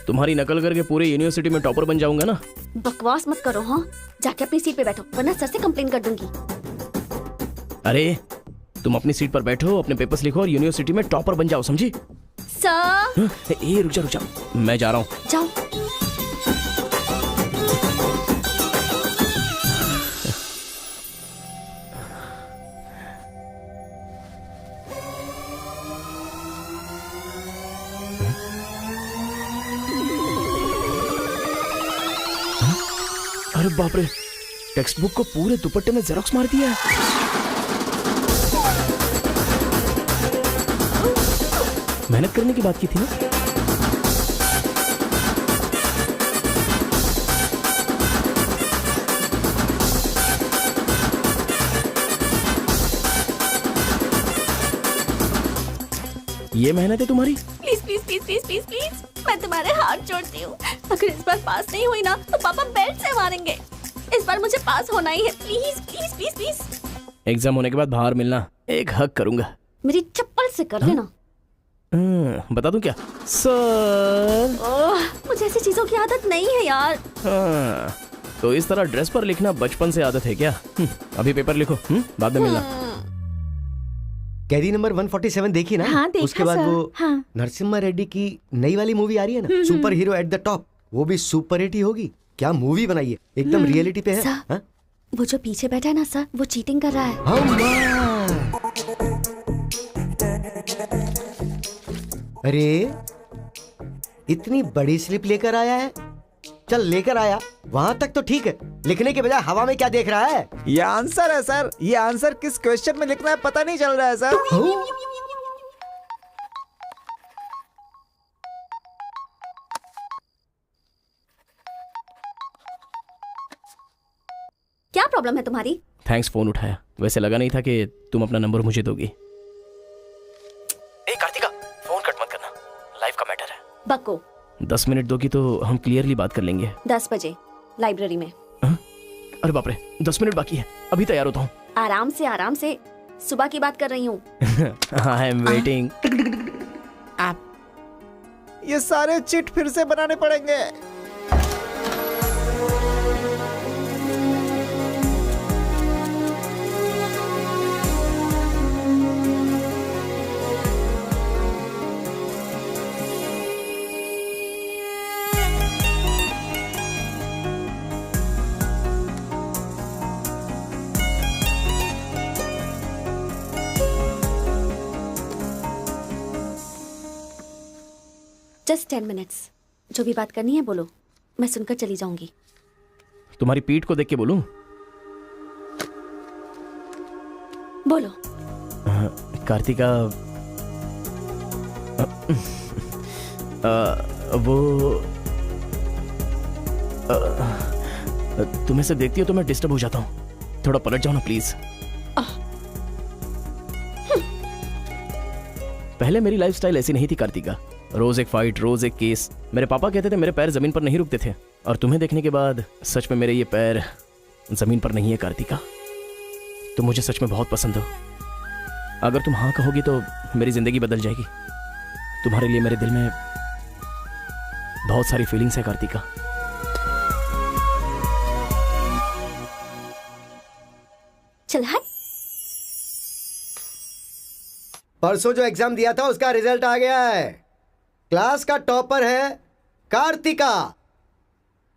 तुम्हारी नकल करके पूरे यूनिवर्सिटी में टॉपर बन जाऊंगा ना। बकवास मत करो। हाँ, जाके अपनी सीट पे बैठो वरना सर से कंप्लेन कर दूंगी। अरे तुम अपनी सीट पर बैठो, अपने पेपर्स लिखो और यूनिवर्सिटी में टॉपर बन जाओ, समझी? सर ए रुक जा, मैं जा रहा हूँ। जाओ। अरे बाप रे, टेक्स्ट बुक को पूरे दुपट्टे में जेरोक्स मार दिया है। मेहनत करने की बात की थी ना। ये मेहनत है तुम्हारी? Please please please please please please, मैं तुम्हारे हाथ जोड़ती हूँ। अगर इस बार पास नहीं हुई ना तो पापा बेल्ट से मारेंगे। इस बार मुझे पास होना ही है, please please please please. Exam होने के बाद बाहर मिलना, एक हक करूंगा। मेरी चप्पल से कर लेना। बता दूं क्या? सर मुझे ऐसी चीजों की आदत नहीं है यार। तो इस तरह ड्रेस पर लिखना बचपन से आदत है क्या? अभी पेपर लिखो, बाद में मिलना। कैदी नंबर 147 देखी ना? हाँ, देखा उसके बाद सर। वो हाँ। नरसिम्हा रेड्डी की नई वाली मूवी आ रही है ना, super hero at the top, वो भी सुपर हिट ही होगी। क्या मूवी बनाई है, एकदम रियलिटी पे है। सर, हाँ? वो जो पीछे बैठा है ना सर, वो चीटिंग कर रहा है। अरे इतनी बड़ी स्लिप लेकर आया है। चल लेकर आया, वहां तक तो ठीक है, लिखने के बजाय हवा में क्या देख रहा है? ये आंसर है सर, ये आंसर किस क्वेश्चन में लिखना है पता नहीं चल रहा है सर। क्या प्रॉब्लम है तुम्हारी? थैंक्स फोन उठाया, वैसे लगा नहीं था कि तुम अपना नंबर मुझे दोगी। ए कार्तिका, फोन कट मत करना, लाइफ का मैटर है। बक्को 10 मिनट दोगी तो हम क्लियरली बात कर लेंगे। 10 बजे लाइब्रेरी में। अरे बाप रे, 10 मिनट बाकी है, अभी तैयार होता हूँ। आराम से सुबह की बात कर रही हूँ। I am waiting. ये सारे चिट फिर से बनाने पड़ेंगे। जस्ट 10 मिनट्स, जो भी बात करनी है बोलो, मैं सुनकर चली जाऊंगी। तुम्हारी पीठ को देख के बोलूं? बोलो। कार्तिका, वो तुम ऐसे देखती हो तो मैं डिस्टर्ब हो जाता हूँ, थोड़ा पलट जाओ ना प्लीज। पहले मेरी लाइफस्टाइल ऐसी नहीं थी कार्तिका, रोज एक फाइट, रोज एक केस। मेरे पापा कहते थे मेरे पैर जमीन पर नहीं रुकते थे, और तुम्हें देखने के बाद सच में मेरे ये पैर जमीन पर नहीं है कार्तिका। तुम मुझे सच में बहुत पसंद हो। अगर तुम हाँ कहोगी तो मेरी जिंदगी बदल जाएगी। तुम्हारे लिए मेरे दिल में बहुत सारी फीलिंग्स है कार्तिका। चल हट। परसों जो एग्जाम दिया था उसका रिजल्ट आ गया है। क्लास का टॉपर है कार्तिका।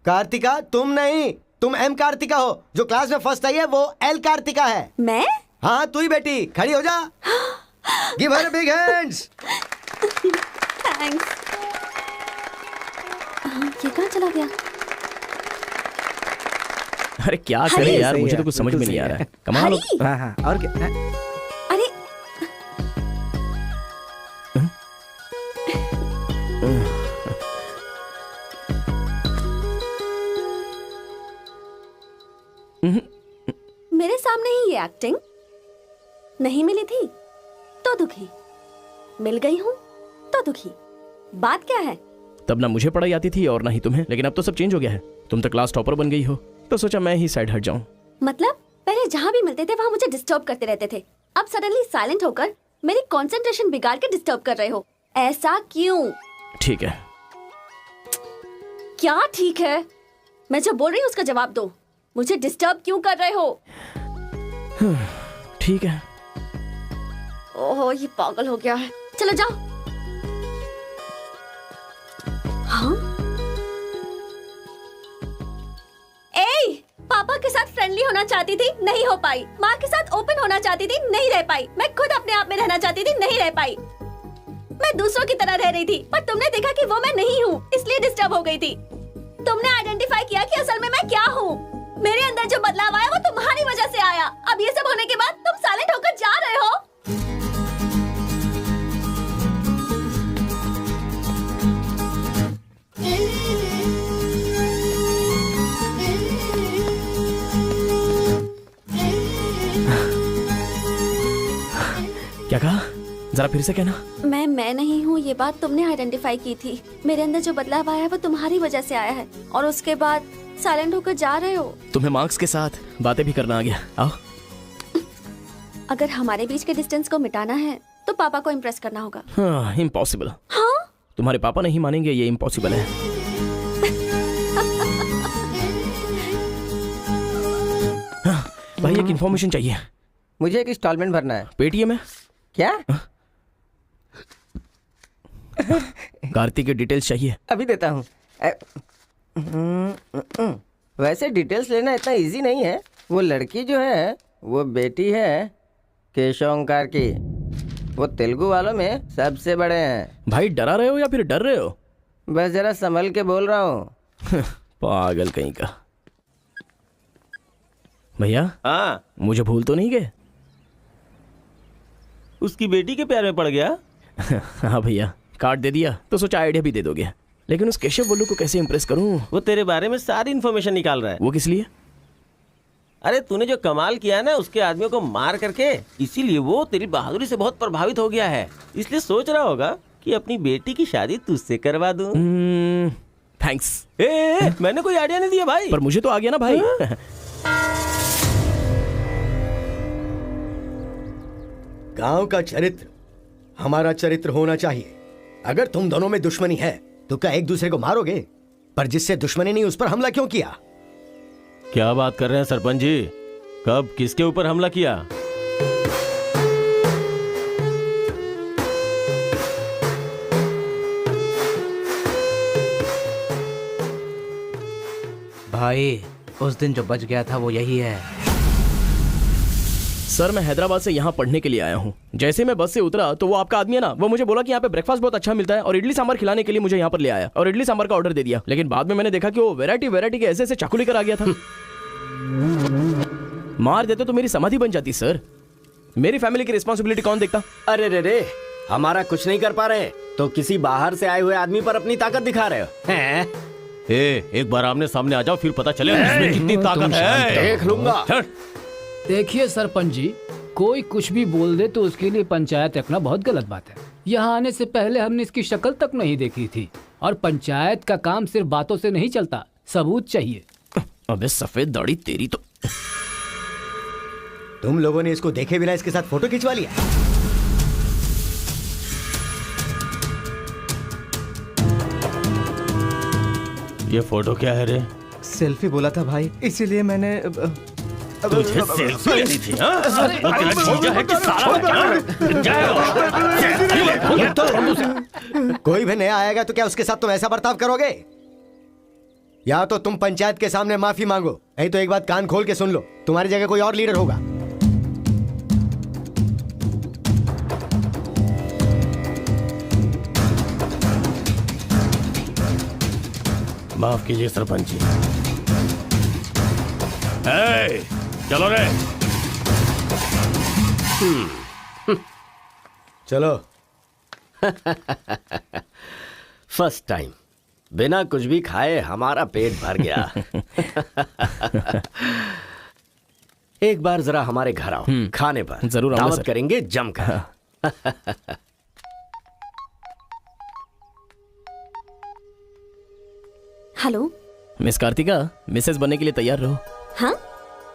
कार्तिका तुम नहीं, तुम एम कार्तिका हो। जो क्लास में फर्स्ट आई है वो एल कार्तिका है। मैं? हाँ तू ही बेटी, खड़ी हो जा। Give her big hands. Thanks. ये कहाँ चला गया? अरे क्या करे यार, मुझे तो कुछ समझ में नहीं आ रहा है। कमाल। हाँ हाँ, और क्या? अरे मेरे सामने ही ये एक्टिंग नहीं मिली थी तो दुखी, मिल गई हूँ तो दुखी। बात क्या है? तब ना मुझे पढ़ाई आती थी और ना ही तुम्हें, लेकिन अब तो सब चेंज हो गया है। तुम तो क्लास टॉपर बन गई हो, तो सोचा मैं ही साइड हट जाऊं। मतलब पहले जहाँ भी मिलते थे वहाँ मुझे डिस्टर्ब करते रहते थे, अब सडनली साइलेंट होकर मेरी कंसंट्रेशन बिगाड़ के डिस्टर्ब कर रहे हो। ऐसा क्यों? ठीक है। क्या ठीक है? मैं जो बोल रही हूँ उसका जवाब दो। मुझे डिस्टर्ब क्यों कर रहे हो? ठीक है, ओहो ये पागल हो गया है। चलो जाओ। हाँ? ए, पापा के साथ फ्रेंडली होना चाहती थी, नहीं हो पाई। माँ के साथ ओपन होना चाहती थी, नहीं रह पाई। मैं खुद अपने आप में रहना चाहती थी, नहीं रह पाई। मैं दूसरों की तरह रह रही थी, पर तुमने देखा कि वो मैं नहीं हूँ, इसलिए डिस्टर्ब हो गई थी। तुमने आइडेंटिफाई किया कि असल में मैं क्या हूँ। मेरे अंदर जो बदलाव आया वो तुम्हारी वजह से आया। अब ये सब होने के बाद तुम साइलेंट होकर जा रहे हो। क्या कहा? जरा फिर से कहना। मैं नहीं हूँ, ये बात तुमने आइडेंटिफाई की थी। मेरे अंदर जो बदलाव आया है वो तुम्हारी वजह से आया है, और उसके बाद साइलेंट होकर जा रहे हो। तुम्हें मार्क्स के साथ बातें भी करना आ गया। आओ। अगर हमारे बीच के डिस्टेंस को मिटाना है तो पापा को इम्प्रेस करना होगा। हाँ, इम्पॉसिबल। हाँ? तुम्हारे पापा नहीं मानेंगे, ये इम्पॉसिबल है। हाँ, भाई एक इन्फॉर्मेशन चाहिए। मुझे एक इंस्टॉलमेंट भरना है। पेटीएम है क्या? कार्तिक की डिटेल्स चाहिए। अभी देता हूँ। वैसे डिटेल्स लेना इतना इजी नहीं है। वो लड़की जो है वो बेटी है केशव ओंकार की। वो तेलुगु वालों में सबसे बड़े हैं। भाई डरा रहे हो या फिर डर रहे हो? बस जरा संभल के बोल रहा हूँ। पागल कहीं का। भैया हाँ, मुझे भूल तो नहीं गए? उसकी बेटी के प्यार में पड़ गया। हाँ भैया, कार्ड दे दिया तो सोचा आइडिया भी दे दोगे। लेकिन उस केशव बोलू को कैसे इम्प्रेस करूं? वो तेरे बारे में सारी इन्फॉर्मेशन निकाल रहा है। वो किस लिए? अरे तूने जो कमाल किया ना उसके आदमियों को मार करके, इसीलिए वो तेरी बहादुरी से बहुत प्रभावित हो गया है। इसलिए सोच रहा होगा कि अपनी बेटी की शादी तुझसे करवा दूं। थैंक्स। मैंने कोई आइडिया नहीं दिया भाई। पर मुझे तो आ गया ना भाई। गांव का चरित्र हमारा चरित्र होना चाहिए। अगर तुम दोनों में दुश्मनी है तो क्या एक दूसरे को मारोगे? पर जिससे दुश्मनी नहीं उस पर हमला क्यों किया? क्या बात कर रहे हैं सरपंच जी? कब किसके ऊपर हमला किया? भाई उस दिन जो बच गया था वो यही है। सर मैं हैदराबाद से यहाँ पढ़ने के लिए आया हूँ। जैसे मैं बस से उतरा तो वो आपका आदमी है ना, वो मुझे बोला कि यहाँ पे ब्रेकफास्ट बहुत अच्छा मिलता है और इडली सांभर खिलाने के लिए मुझे यहाँ पर ले आया और इडली सांभर का ऑर्डर दे दिया। लेकिन बाद में मैंने देखा कि वो वैरायटी के ऐसे चाकू लेकर आ गया था। मार देते तो मेरी समाधि बन जाती सर। मेरी फैमिली की रिस्पॉन्सिबिलिटी कौन देखता? अरे रे हमारा कुछ नहीं कर पा रहे तो किसी बाहर से आए हुए आदमी पर अपनी ताकत दिखा रहे हो हैं? एक बार आमने सामने आ जाओ फिर पता चले इसमें कितनी ताकत है। देख लूंगा। देखिए सरपंच जी, कोई कुछ भी बोल दे तो उसके लिए पंचायत रखना बहुत गलत बात है। यहाँ आने से पहले हमने इसकी शक्ल तक नहीं देखी थी, और पंचायत का काम सिर्फ बातों से नहीं चलता, सबूत चाहिए। अबे सफेद दाढ़ी तेरी तो। तुम लोगों ने इसको देखे बिना इसके साथ फोटो खिंचवा लिया। ये फोटो क्या है रे? सेल्फी बोला था भाई, इसीलिए मैंने तुझे सेल्फी लेनी थी हाँ? तेरा जीजा है कि साला कोई भी नया आएगा तो क्या उसके साथ तुम ऐसा बर्ताव करोगे? या तो तुम पंचायत के सामने माफी मांगो, नहीं तो एक बात कान खोल के सुन लो, तुम्हारी जगह कोई और लीडर होगा। माफ कीजिए सरपंच जी। चलो रे। चलो। फर्स्ट टाइम बिना कुछ भी खाए हमारा पेट भर गया। एक बार जरा हमारे घर आओ, खाने पर जरूर आऊंगा दावत सर। करेंगे जमकर। हेलो मिस कार्तिका, मिसेस बनने के लिए तैयार रहो। हाँ?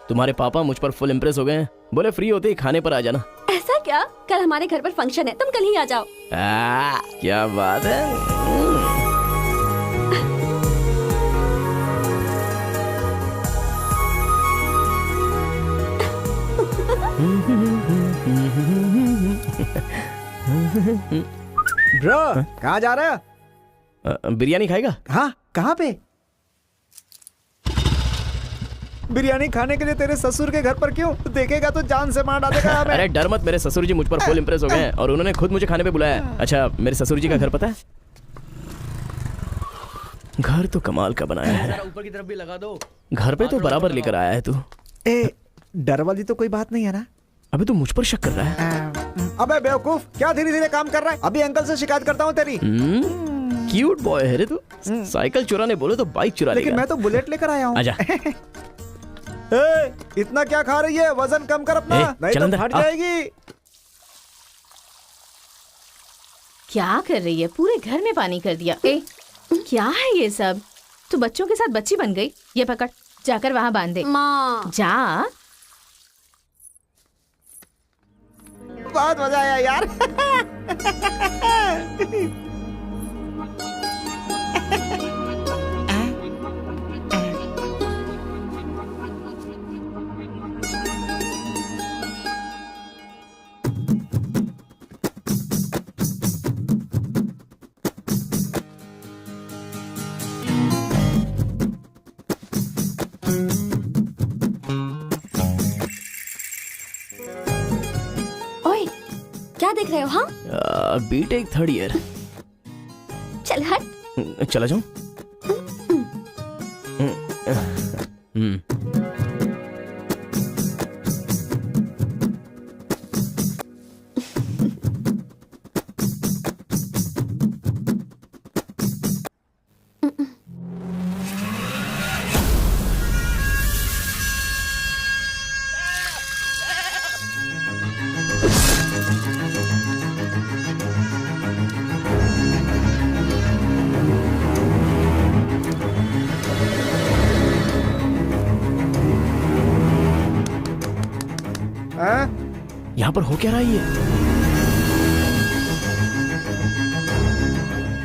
तुम्हारे पापा मुझ पर फुल इम्प्रेस हो गए हैं, बोले फ्री होते ही खाने पर आ जाना। ऐसा क्या? कल हमारे घर पर फंक्शन है, तुम कल ही आ जाओ। क्या बात है। ब्रो कहाँ जा रहा है? बिरयानी खाएगा? हाँ, कहाँ पे? बिरयानी खाने के लिए तेरे ससुर के घर पर क्यों? देखेगा तो जान से मार डालेगा हमें। अरे डर मत, मेरे ससुर जी मुझ पर फुल इम्प्रेस हो गए हैं और उन्होंने खुद मुझे खाने पे बुलाया है। अच्छा, मेरे ससुर जी का घर पता है? घर तो कमाल का बनाया है। ऊपर की तरफ भी लगा दो। घर पे तो बराबर लेकर आया है तू। ए, डर वाली तो कोई बात नहीं है ना? अबे तू मुझ पर शक कर रहा है? अबे बेवकूफ, क्या धीरे धीरे काम कर रहा है? अभी अंकल से शिकायत करता हूँ तेरी। क्यूट बॉय है रे तू। साइकिल चुराने बोलो तो बाइक चुरा लेगा। लेकिन मैं तो बुलेट लेकर आया हूँ। आजा। इतना क्या खा रही है? वजन कम कर अपना, नहीं चल तो अंदर, फट आ। जाएगी। क्या कर रही है? पूरे घर में पानी कर दिया। ए, क्या है ये सब? तू बच्चों के साथ बच्ची बन गई। ये पकड़, जाकर वहाँ बांध दे। माँ जा। बहुत मजा आया यार। ओए, क्या देख रहे हो? हाँ, बीटेक थर्ड ईयर। चल हट। चला जाऊं? यहाँ पर हो क्या रहा है ये?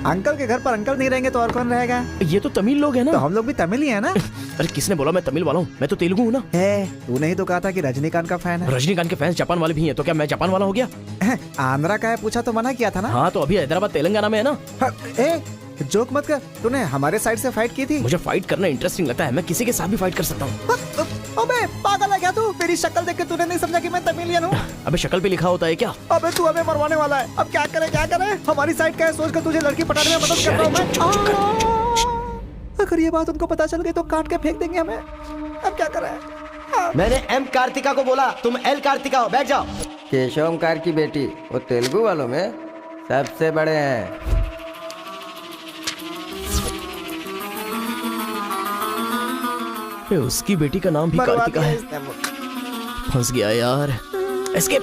अंकल के घर पर अंकल नहीं रहेंगे तो और कौन रहेगा? ये तो तमिल लोग हैं ना? तो हम लोग भी तमिल ही है ना? अरे किसने बोला मैं तमिल वाला हूँ? मैं तो तेलुगु हूँ ना। तूने ही तो कहा था कि रजनीकांत का फैन है। रजनीकांत के फैंस जापान वाले भी हैं, तो क्या मैं जापान वाला हो गया? आंध्रा का है पूछा तो मना किया था ना? हाँ, तो अभी हैदराबाद तेलंगाना में है ना। जोक मत कर, तूने हमारे साइड से फाइट की थी। मुझे फाइट करना इंटरेस्टिंग लगता है, मैं किसी के साथ भी फाइट कर सकता हूँ। अबे पागल है क्या तू? मेरी शक्ल देख के तूने नहीं समझा कि मैं तमिलियन हूँ? अबे शक्ल पे लिखा होता है क्या? अबे तू हमें मरवाने वाला है। अब क्या करे क्या करे? हमारी साइड का है, सोच कर तुझे लड़की पटाने में मदद कर रहा हूँ मैं। अगर ये बात उनको पता चल गई तो काट के फेंक देंगे हमें। अब क्या करें? मैंने एम कार्तिका को बोला, तुम एल कार्तिका हो, बैठ जाओ। केशव ओंकार की बेटी, वो तेलुगु वालों में सबसे बड़े हैं। उसकी बेटी का नाम भी कार्तिका है। फंस गया यार। एस्केप।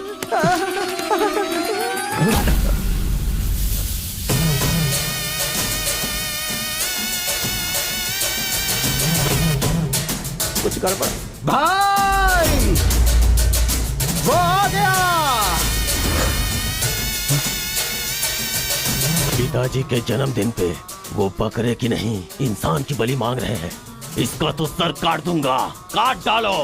कुछ कर पड़ा भाई, वो आ गया। पिताजी के जन्मदिन पे वो बकरे की नहीं इंसान की बलि मांग रहे हैं। इसका तो सर काट दूंगा, काट डालो।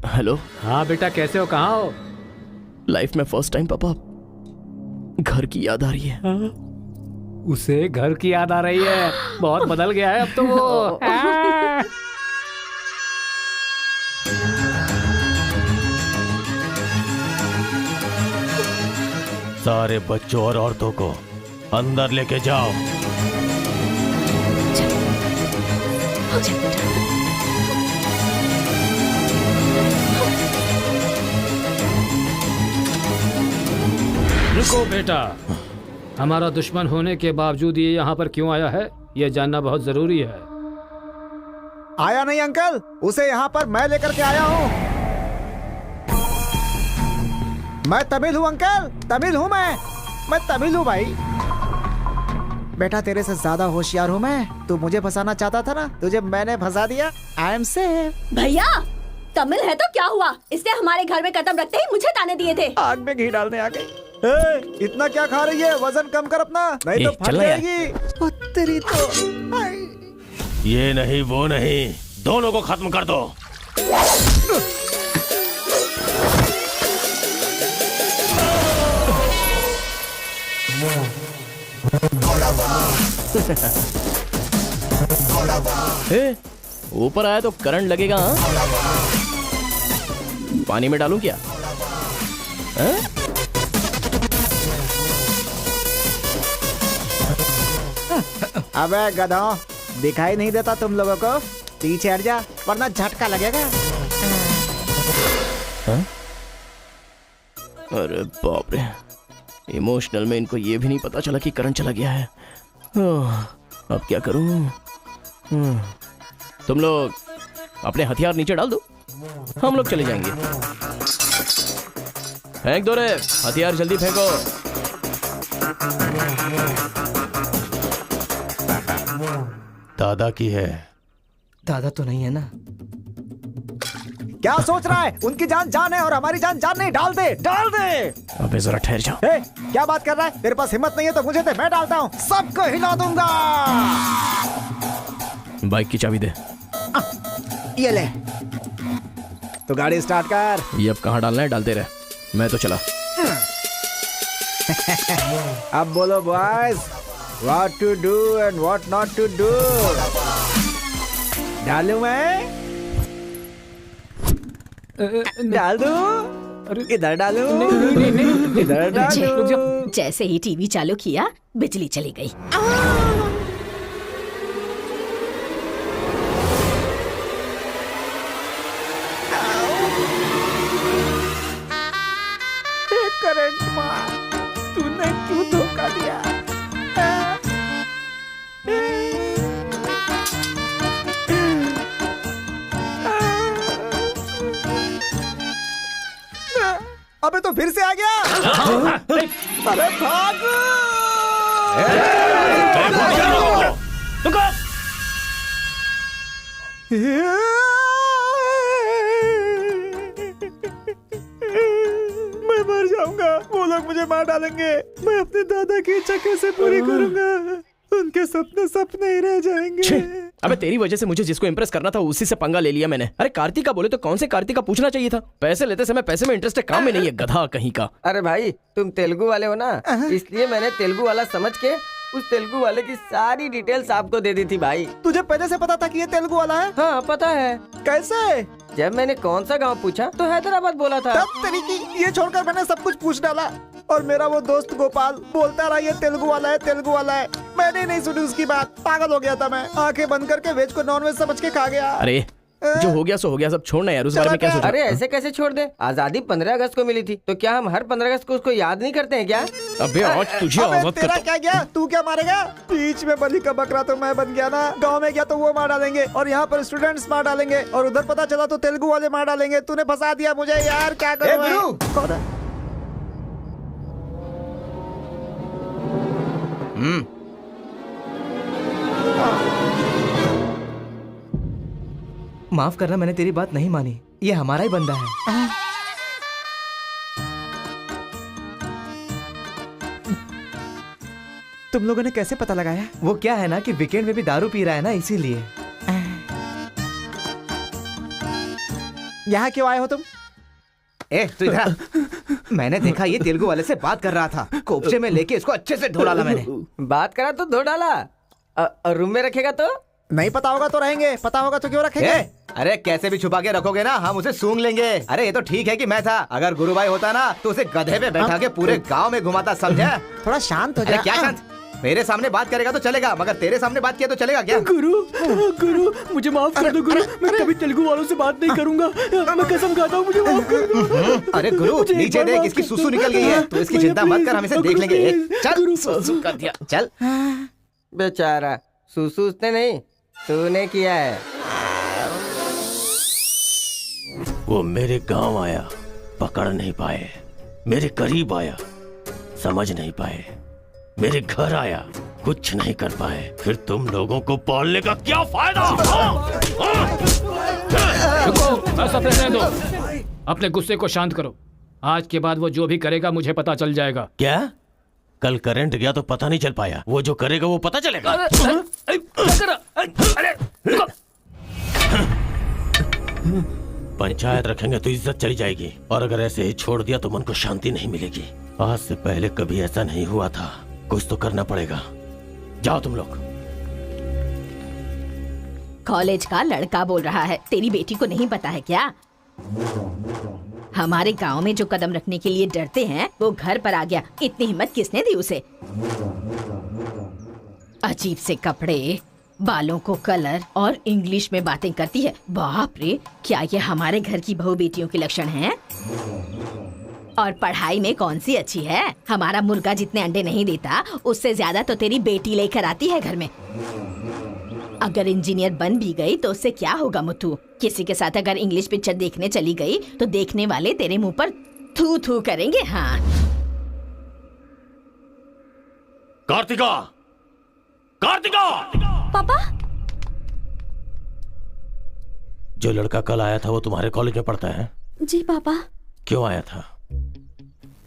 हेलो। हाँ बेटा, कैसे हो? कहाँ हो? लाइफ में फर्स्ट टाइम पापा घर की याद आ रही है। उसे घर की याद आ रही है? बहुत बदल गया है अब तो वो। सारे बच्चों और औरतों को अंदर लेके जाओ। रुको बेटा, हमारा दुश्मन होने के बावजूद ये यहाँ पर क्यों आया है, ये जानना बहुत जरूरी है। आया नहीं अंकल, उसे यहाँ पर मैं लेकर के आया हूँ। मैं तमिल हूँ अंकल, तमिल हूँ मैं तमिल हूँ भाई। बेटा तेरे से ज्यादा होशियार हूँ मैं। तू मुझे फंसाना चाहता था ना, तुझे मैंने फंसा दिया। I am safe. भैया तमिल है तो क्या हुआ, इसने हमारे घर में कदम रखते ही मुझे ताने दिए थे। आग में घी डालने आ गई। इतना क्या खा रही है, वजन कम कर अपना, नहीं तो फट जाएगी। तेरी तो ये नहीं वो नहीं, दोनों को खत्म कर दो। ऊपर आया तो करंट लगेगा। हाँ? पानी में डालूं क्या? अबे गधों, दिखाई नहीं देता तुम लोगों को? पीछे हट जा वरना झटका लगेगा। अरे बाप रे, इमोशनल में इनको ये भी नहीं पता चला कि करंट चला गया है। अब क्या करूं? तुम लोग अपने हथियार नीचे डाल दो, हम लोग चले जाएंगे। फेंक दो रे हथियार, जल्दी फेंको। दादा की है। दादा तो नहीं है ना? क्या सोच रहा है? उनकी जान जान है और हमारी जान जान नहीं। डाल दे, डाल दे। अबे जरा ठहर जाओ। क्या बात कर रहा है? तेरे पास हिम्मत नहीं है तो मुझे दे, मैं डालता हूँ, सबको हिला दूंगा। बाइक की चाबी दे। ये ले, तो गाड़ी स्टार्ट कर। ये अब कहाँ डालना है डालते रहे, मैं तो चला। अब बोलो boys, what to do and what not to do. डालूं मैं? डाल दूं? इधर डालूं? इधर डालूं? जैसे ही टीवी चालू किया बिजली चली गई। करंट मार, तूने क्यों धोखा दिया? अबे तो फिर से आ गया। अरे भागो! मैं मर जाऊंगा, वो लोग मुझे मार डालेंगे। मैं अपने दादा की इच्छा कैसे पूरी करूंगा? उनके सपने सपने ही रह जाएंगे। अबे तेरी वजह से मुझे जिसको इम्प्रेस करना था उसी से पंगा ले लिया मैंने। अरे कार्तिका बोले तो कौन से कार्तिका पूछना चाहिए था। पैसे लेते समय पैसे में इंटरेस्ट है, काम में नहीं है, गधा कहीं का। अरे भाई तुम तेलुगु वाले हो ना, इसलिए मैंने तेलुगु वाला समझ के उस तेलुगु वाले की सारी डिटेल्स आपको दे दी थी भाई। तुझे पहले से पता था कि ये तेलुगु वाला है? हाँ पता है। कैसे? जब मैंने कौन सा गांव पूछा तो हैदराबाद बोला था। तब तरीकी ये छोड़कर मैंने सब कुछ पूछ डाला और मेरा वो दोस्त गोपाल बोलता रहा ये तेलुगु वाला है, तेलुगु वाला है। मैंने नहीं सुनी उसकी बात, पागल हो गया था मैं। आंखें बंद करके वेज को नॉन वेज समझ के खा गया। अरे जो हो गया सो हो गया, सब छोड़ना यार, उस बारे में क्या सोच रहा? अरे ऐसे कैसे छोड़ दे? आजादी 15 अगस्त को मिली थी, तो क्या हम हर 15 अगस्त को उसको याद नहीं करते हैं क्या? अबे आज तुझे आजाद तेरा करता क्या गया? तू क्या मारेगा? बीच में बलि का बकरा तो मैं बन गया ना। गांव में गया तो वो मार डालेंगे और यहाँ पर स्टूडेंट्स मार डालेंगे और उधर पता चला तो तेलुगु वाले मार डालेंगे। तूने फंसा दिया मुझे यार, क्या करूं? माफ करना, मैंने तेरी बात नहीं मानी। ये हमारा ही बंदा है। तुम लोगों ने कैसे पता लगाया? वो क्या है ना कि वीकेंड में भी दारू पी रहा है ना, इसीलिए। यहाँ क्यों आए हो तुम? तू इधर। मैंने देखा ये तेलुगु वाले से बात कर रहा था, कोपचे में लेके इसको अच्छे से धो डाला मैंने। बात करा तो धो डाला, रूम में रखेगा तो? नहीं पता होगा तो रहेंगे, पता होगा तो क्यों रखेंगे? अरे कैसे भी छुपा के रखोगे ना, हम उसे सूंघ लेंगे। अरे ये तो ठीक है कि मैं था, अगर गुरु भाई होता ना तो उसे गधे पे बैठा के पूरे गांव में घुमाता, समझा? थोड़ा शांत हो अरे जा। क्या शांत? मेरे सामने बात करेगा तो चलेगा, मगर तेरे सामने बात किया तो चलेगा क्या? गुरु मुझे माफ कर दो गुरु, मैं कभी तेलुगु वालों से बात नहीं करूंगा, मैं कसम खाता हूँ, मुझे माफ कर दो। अरे गुरु नीचे देख, इसकी सुसु निकल गई है, तो इसकी चिंता मत कर, हम इसे देख लेंगे। चल सुसु कर दिया, चल। बेचारा सुसु उसने नहीं, तूने किया है। वो मेरे गांव आया, पकड़ नहीं पाए, मेरे करीब आया, समझ नहीं पाए, मेरे घर आया, कुछ नहीं कर पाए, फिर तुम लोगों को पालने का क्या फायदा? रुको, ऐसा रहने दो। अपने गुस्से को शांत करो। आज के बाद वो जो भी करेगा मुझे पता चल जाएगा। क्या? कल करंट गया तो पता नहीं चल पाया, वो जो करेगा वो पता चलेगा। पंचायत रखेंगे तो इज्जत चली जाएगी, और अगर ऐसे ही छोड़ दिया तो मन को शांति नहीं मिलेगी। आज से पहले कभी ऐसा नहीं हुआ था, कुछ तो करना पड़ेगा। जाओ तुम लोग। कॉलेज का लड़का बोल रहा है, तेरी बेटी को नहीं पता है क्या? हमारे गांव में जो कदम रखने के लिए डरते हैं वो घर पर आ गया। इतनी हिम्मत किसने दी उसे? अजीब से कपड़े, बालों को कलर और इंग्लिश में बातें करती है। बाप रे, क्या ये हमारे घर की बहू बेटियों के लक्षण हैं? और पढ़ाई में कौन सी अच्छी है? हमारा मुर्गा जितने अंडे नहीं देता उससे ज्यादा तो तेरी बेटी लेकर आती है घर में। अगर इंजीनियर बन भी गई तो उससे क्या होगा मुथु? किसी के साथ अगर इंग्लिश पिक्चर देखने चली गई तो देखने वाले तेरे मुंह पर थू थू करेंगे। हाँ कार्तिका, कार्तिका! पापा, जो लड़का कल आया था वो तुम्हारे कॉलेज में पढ़ता है? जी पापा। क्यों आया था?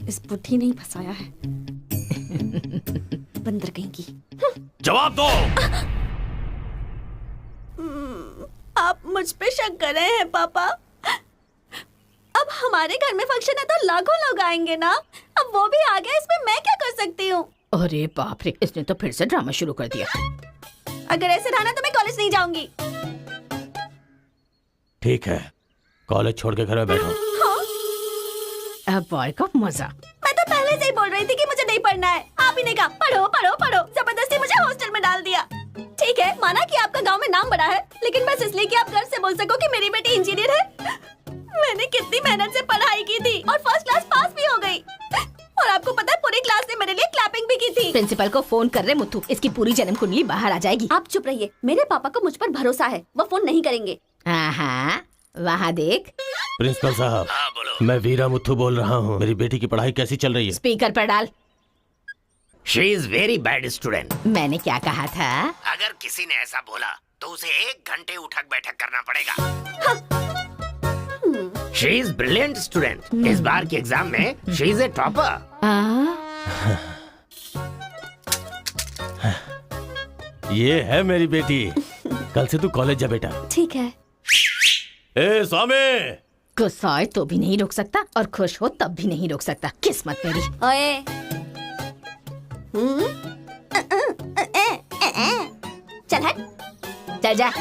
इस बुढ़ी नहीं फंसाया है, बंदर कहीं की। जवाब दो। आप मुझ पे शक कर रहे हैं पापा? अब हमारे घर में फंक्शन है तो लाखों लोग आएंगे ना, अब वो भी आ गया, इसमें मैं क्या कर सकती हूँ? अरे बाप रे, इसने तो फिर से ड्रामा शुरू कर दिया। अगर ऐसे रहा ना तो मैं कॉलेज नहीं जाऊंगी। ठीक है, कॉलेज छोड़ के घर में बैठो। अब बॉय का मजा। मैं तो पहले से ही बोल रही थी कि मुझे नहीं पढ़ना है, आप ही ने कहा पढ़ो पढ़ो पढ़ो, जबरदस्ती मुझे हॉस्टल में डाल दिया। ठीक है, माना कि आपका गांव में नाम बड़ा है, लेकिन बस इसलिए कि आप घर से बोल सको कि मेरी बेटी इंजीनियर है। मैंने कितनी मेहनत से पढ़ाई की थी और फर्स्ट क्लास पास भी हो गई, और आपको पता है पूरी क्लास ने मेरे लिए क्लैपिंग भी की थी। प्रिंसिपल को फोन कर रहे मुथु, इसकी पूरी जन्म कुंडली बाहर आ जाएगी। आप चुप रहिए, मेरे पापा को मुझ पर भरोसा है, वो फोन नहीं करेंगे। हाँ, वहाँ देख। प्रिंसिपल साहब, मैं वीरा मुथु बोल रहा हूँ, मेरी बेटी की पढ़ाई कैसी चल रही है? स्पीकर पर डाल। She is very bad student. मैंने क्या कहा था? अगर किसी ने ऐसा बोला तो उसे 1 घंटे उठक बैठक करना पड़ेगा। She is brilliant student. इस बार के एग्जाम में शी इज ए टॉपर। ये है मेरी बेटी, कल से तू कॉलेज जा बेटा। ठीक है। ए स्वामी, गुस्सा आए तो भी नहीं रोक सकता और खुश हो तब भी नहीं रोक सकता। किस्मत मेरी। ओए, चल हट, चल जा।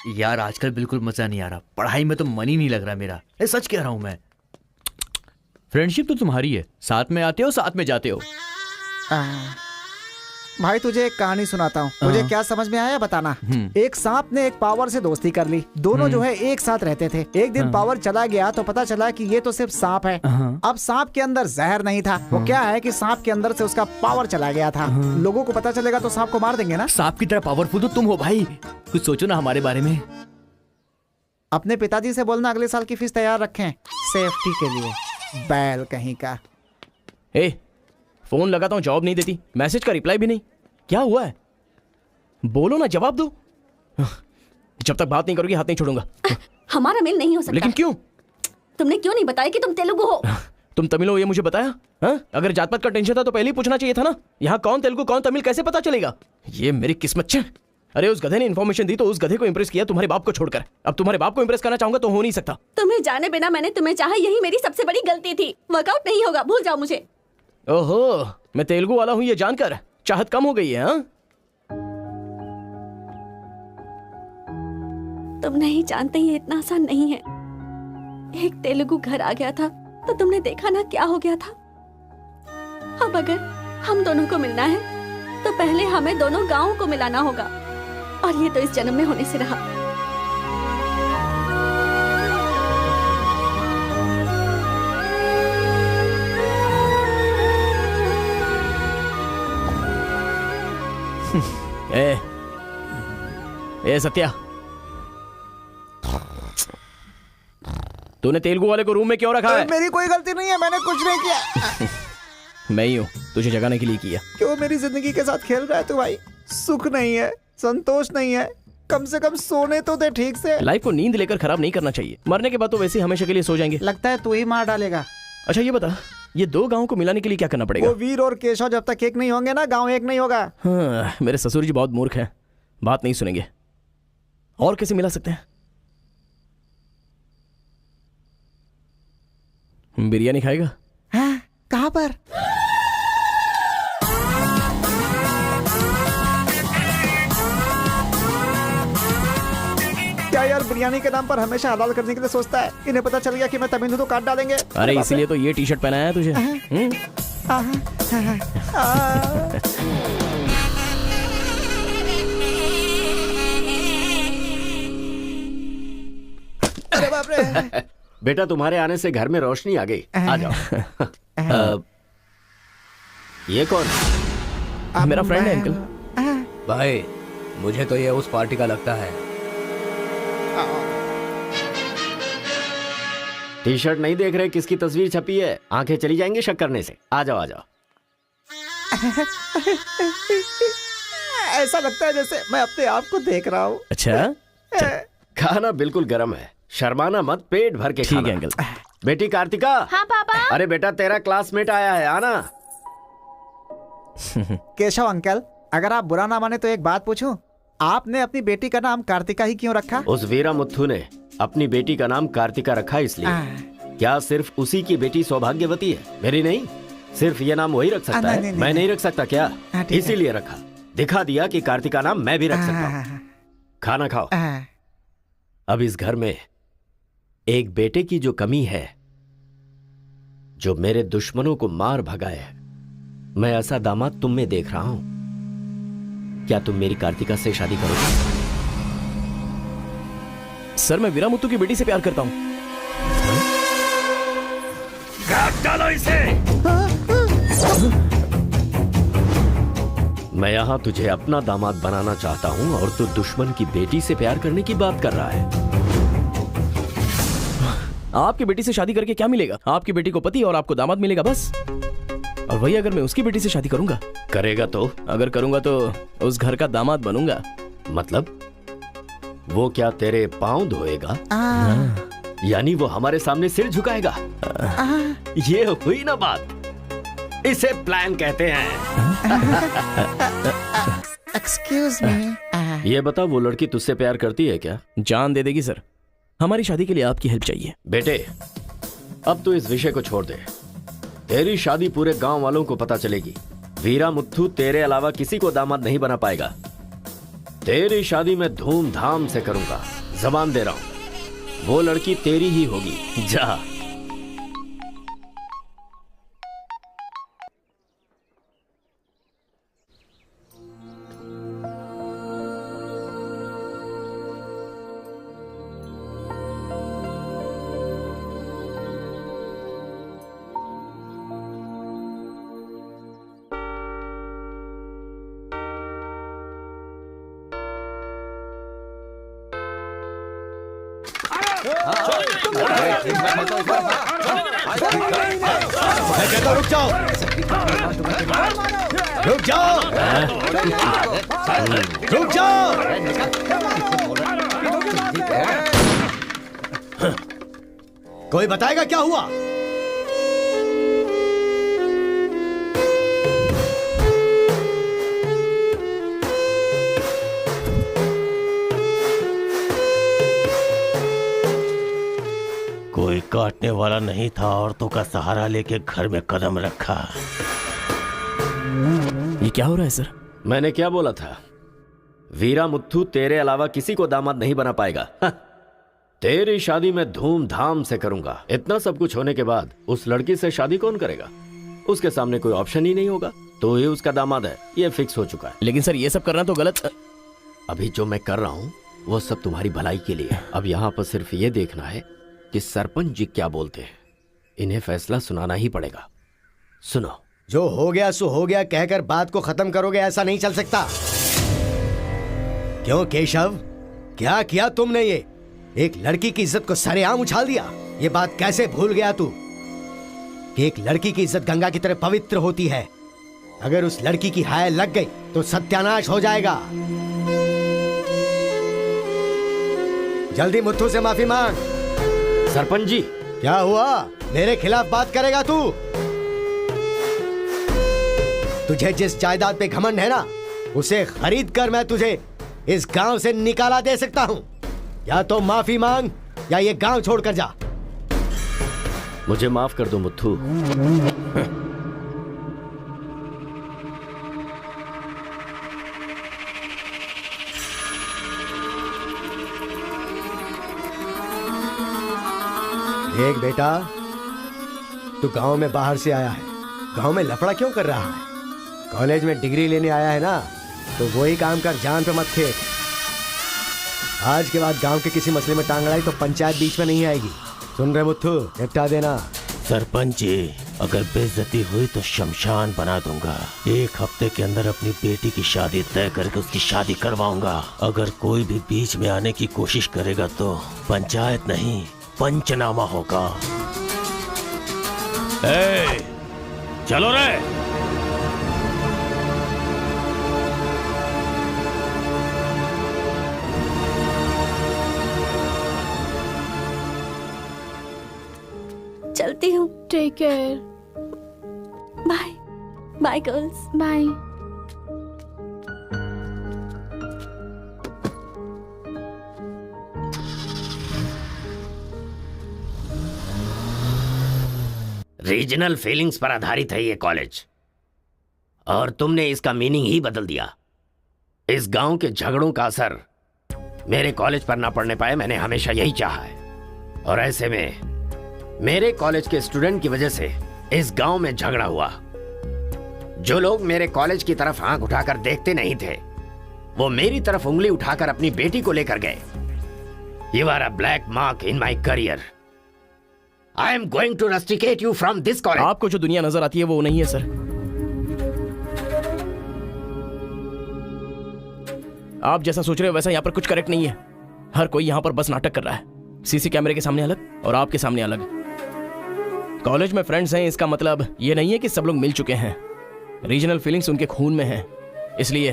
यार आजकल बिल्कुल मजा नहीं आ रहा, पढ़ाई में तो मन ही नहीं लग रहा मेरा। सच कह रहा हूँ मैं। फ्रेंडशिप तो तुम्हारी है, साथ में आते हो साथ में जाते हो। भाई तुझे एक कहानी सुनाता हूँ, मुझे क्या समझ में आया बताना। एक सांप ने एक पावर से दोस्ती कर ली, दोनों जो है एक साथ रहते थे। एक दिन पावर चला गया तो पता चला कि ये तो सिर्फ सांप है। अब सांप के अंदर जहर नहीं था, वो क्या है कि सांप के अंदर से उसका पावर चला गया था। लोगों को पता चलेगा तो सांप को मार देंगे ना। सांप की तरह पावरफुल तो तुम हो भाई, कुछ सोचो ना हमारे बारे में। अपने पिताजी से बोलना अगले साल की फीस तैयार रखें, सेफ्टी के लिए। बैल कहीं का। फोन लगाता हूँ, जवाब नहीं देती, मैसेज का रिप्लाई भी नहीं। क्या हुआ है? बोलो ना, जवाब दो। जब तक बात नहीं करोगी हाथ नहीं छोड़ूंगा। हमारा मेल नहीं हो सकता। लेकिन क्यों? तुमने क्यों नहीं बताया कि तुम तेलुगु हो? तुम तमिल हो ये मुझे बताया? हाँ? अगर जात पात का टेंशन था तो पहले ही पूछना चाहिए था ना। यहाँ कौन तेलुगु कौन तमिल कैसे पता चलेगा? ये मेरी किस्मत है। अरे उस गधे ने इन्फॉर्मेशन दी तो उस गधे को इंप्रेस किया तुम्हारे बाप को छोड़कर। अब तुम्हारे बाप को इंप्रेस करना चाहूंगा तो हो नहीं सकता। तुम्हें जाने बिना मैंने तुम्हें चाहा, यही मेरी सबसे बड़ी गलती थी। वर्कआउट नहीं होगा, भूल जाओ मुझे। ओहो, मैं तेलुगु वाला हूँ ये जानकर चाहत कम हो गई है। हाँ? तुम नहीं जानते ये इतना आसान नहीं है। एक तेलुगु घर आ गया था तो तुमने देखा ना क्या हो गया था। अब अगर हम दोनों को मिलना है तो पहले हमें दोनों गांवों को मिलाना होगा, और ये तो इस जन्म में होने से रहा। ए सत्या, तूने तेलुगु वाले को रूम में क्यों रखा है? मेरी कोई गलती नहीं है, मैंने कुछ नहीं किया। मैं ही हूँ तुझे जगाने के लिए किया। क्यों मेरी जिंदगी के साथ खेल रहा है तू भाई? सुख नहीं है, संतोष नहीं है, कम से कम सोने तो दे ठीक से। लाइफ को नींद लेकर खराब नहीं करना चाहिए, मरने के बाद तो वैसे ही हमेशा के लिए सो जाएंगे। लगता है तू ही मार डालेगा। अच्छा ये बता, ये दो गांवों को मिलाने के लिए क्या करना पड़ेगा? वो वीर और केशव जब तक एक नहीं होंगे ना, गांव एक नहीं होगा। हाँ, मेरे ससुर जी बहुत मूर्ख हैं, बात नहीं सुनेंगे। और कैसे मिला सकते हैं? बिरयानी खाएगा? हाँ, कहाँ पर? क्या यार बिरयानी के नाम पर हमेशा हलाल करने के लिए सोचता है। इन्हें पता चल गया कि मैं तमिल हूं तो काट डालेंगे। अरे इसीलिए तो ये टी शर्ट पहनाया है तुझे। अरे बाप रे। बेटा तुम्हारे आने से घर में रोशनी आ गई। आ जाओ। ये कौन? मेरा फ्रेंड है अंकल। भाई मुझे तो ये उस पार्टी का लगता है। टी शर्ट नहीं देख रहे किसकी तस्वीर छपी है? आंखें चली जाएंगी शक करने से। आ जाओ आ जाओ। ऐसा लगता है जैसे मैं अपने आप को देख रहा हूँ। अच्छा खाना बिल्कुल गर्म है, शर्माना मत, पेट भर के खाना। ठीक है अंकल। बेटी कार्तिका। हाँ पापा। अरे बेटा तेरा क्लासमेट आया है, आना। केशव अंकल, अगर आप बुरा ना माने तो एक बात पूछूं? आपने अपनी बेटी का नाम कार्तिका ही क्यों रखा? उस वीरा मुथु ने अपनी बेटी का नाम कार्तिका रखा इसलिए। क्या सिर्फ उसी की बेटी सौभाग्यवती है? मेरी नहीं, सिर्फ ये नाम वही रख सकता है। मैं नहीं रख सकता क्या? इसीलिए रखा, दिखा दिया कि कार्तिका नाम मैं भी रख सकता हूँ। खाना खाओ। अब इस घर में एक बेटे की जो कमी है, जो मेरे दुश्मनों को मार भगाए, मैं ऐसा दामाद तुम में देख रहा हूं। क्या तुम मेरी कार्तिका से शादी करोगे? सर मैं वीरामुत्तु की बेटी से प्यार करता हूँ। काट डालो इसे। मैं यहां तुझे अपना दामाद बनाना चाहता हूं और तू दुश्मन की बेटी से प्यार करने की बात कर रहा है। आपकी बेटी से शादी करके क्या मिलेगा? आपकी बेटी को पति और आपको दामाद मिलेगा बस। और वही अगर मैं उसकी बेटी से शादी करूंगा? करेगा तो? अगर करूंगा तो उस घर का दामाद बनूंगा। मतलब वो क्या तेरे पांव धोएगा? यानी वो हमारे सामने सिर झुकाएगा? ये हुई ना बात। इसे प्लान कहते हैं। Excuse me. ये बता, वो लड़की तुझसे प्यार करती है क्या? जान दे देगी सर। हमारी शादी के लिए आपकी हेल्प चाहिए। बेटे अब तो इस विषय को छोड़ दे। तेरी शादी पूरे गांव वालों को पता चलेगी। वीरा मुथु तेरे अलावा किसी को दामाद नहीं बना पाएगा। तेरी शादी में धूमधाम से करूंगा, जबान दे रहा हूं। वो लड़की तेरी ही होगी। जा। मैं कहता हूं रुक जाओ, रुक जाओ, रुक जाओ। कोई बताएगा क्या हुआ? कोई काटने वाला नहीं था, औरतों का सहारा लेके घर में कदम रखा। ये क्या हो रहा है सर? मैंने क्या बोला था? वीरा मुत्थू तेरे अलावा किसी को दामाद नहीं बना पाएगा। तेरी शादी में धूमधाम से करूंगा। इतना सब कुछ होने के बाद उस लड़की से शादी कौन करेगा? उसके सामने कोई ऑप्शन ही नहीं होगा, तो ये उसका दामाद है, ये फिक्स हो चुका है। लेकिन सर ये सब करना तो गलत। अभी जो मैं कर रहा हूँ वो सब तुम्हारी भलाई के लिए है। अब यहाँ पर सिर्फ ये देखना है कि सरपंच जी क्या बोलते हैं। इन्हें फैसला सुनाना ही पड़ेगा। सुनो। जो हो गया सो हो गया कहकर बात को खत्म करोगे, ऐसा नहीं चल सकता। क्यों केशव, क्या किया तुमने? ये एक लड़की की इज्जत को सरेआम उछाल दिया। ये बात कैसे भूल गया तू कि एक लड़की की इज्जत गंगा की तरह पवित्र होती है। अगर उस लड़की की हाय लग गई तो सत्यानाश हो जाएगा। जल्दी मुत्थू से माफी मांग। सरपंच जी। क्या हुआ? मेरे खिलाफ बात करेगा तू? तुझे जिस जायदाद पे घमंड है ना, उसे खरीद कर मैं तुझे इस गांव से निकाला दे सकता हूं। या तो माफी मांग या ये गांव छोड़कर जा। मुझे माफ कर दो मुत्थू। देख बेटा, तू गांव में बाहर से आया है, गांव में लफड़ा क्यों कर रहा है? कॉलेज में डिग्री लेने आया है ना, तो वही काम कर, जान पे मत खेल। आज के बाद गांव के किसी मसले में टांग अड़ाई तो पंचायत बीच में नहीं आएगी। सुन रहे मुत्थू, निपटा देना। सरपंच जी, अगर बेइज्जती हुई तो शमशान बना दूंगा। 1 हफ्ते के अंदर अपनी बेटी की शादी तय करके उसकी शादी करवाऊंगा। अगर कोई भी बीच में आने की कोशिश करेगा तो पंचायत नहीं, पंचनामा होगा। चलो रे। चलती हूँ। Take care. Bye bye girls. Bye. Regional feelings पर आधारित है ये कॉलेज, और तुमने इसका मीनिंग ही बदल दिया। इस गांव के झगड़ों का असर मेरे कॉलेज पर ना पड़ने पाए, मैंने हमेशा यही चाहा है। और ऐसे में मेरे कॉलेज के स्टूडेंट की वजह से इस गांव में झगड़ा हुआ। जो लोग मेरे कॉलेज की तरफ आंख उठाकर देखते नहीं थे, वो मेरी तरफ उंगली उठाकर अपनी बेटी को लेकर गए। You are a black mark in my career. I am going to rusticate you from this college. आपको जो दुनिया नजर आती है वो नहीं है सर। आप जैसा सोच रहे हो वैसा यहाँ पर कुछ करेक्ट नहीं है। हर कोई यहाँ पर बस नाटक कर रहा है। सीसी कैमरे के सामने अलग और आपके सामने अलग। कॉलेज में फ्रेंड्स हैं, इसका मतलब ये नहीं है कि सब लोग मिल चुके हैं। रीजनल फीलिंग्स उनके खून में है, इसलिए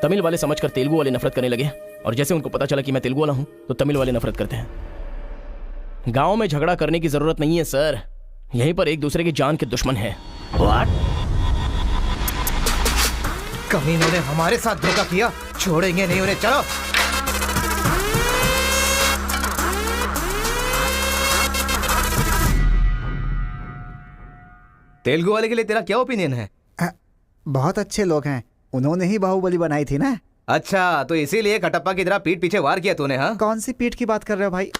तमिल वाले समझकर तेलुगु वाले नफरत करने लगे, और जैसे उनको पता चला कि मैं तेलुगु वाला हूं तो तमिल वाले नफरत करते हैं। गांव में झगड़ा करने की जरूरत नहीं है सर, यहीं पर एक दूसरे की जान के दुश्मन है। कमीनों ने हमारे साथ धोखा किया, छोड़ेंगे नहीं उन्हें। चलो। तेलुगु वाले के लिए तेरा क्या ओपिनियन है? बहुत अच्छे लोग हैं, उन्होंने ही बाहुबली बनाई थी ना। अच्छा, तो इसीलिए कटप्पा की तरह पीठ पीछे वार किया तूने? हाँ, कौन सी पीठ की बात कर रहे हो भाई?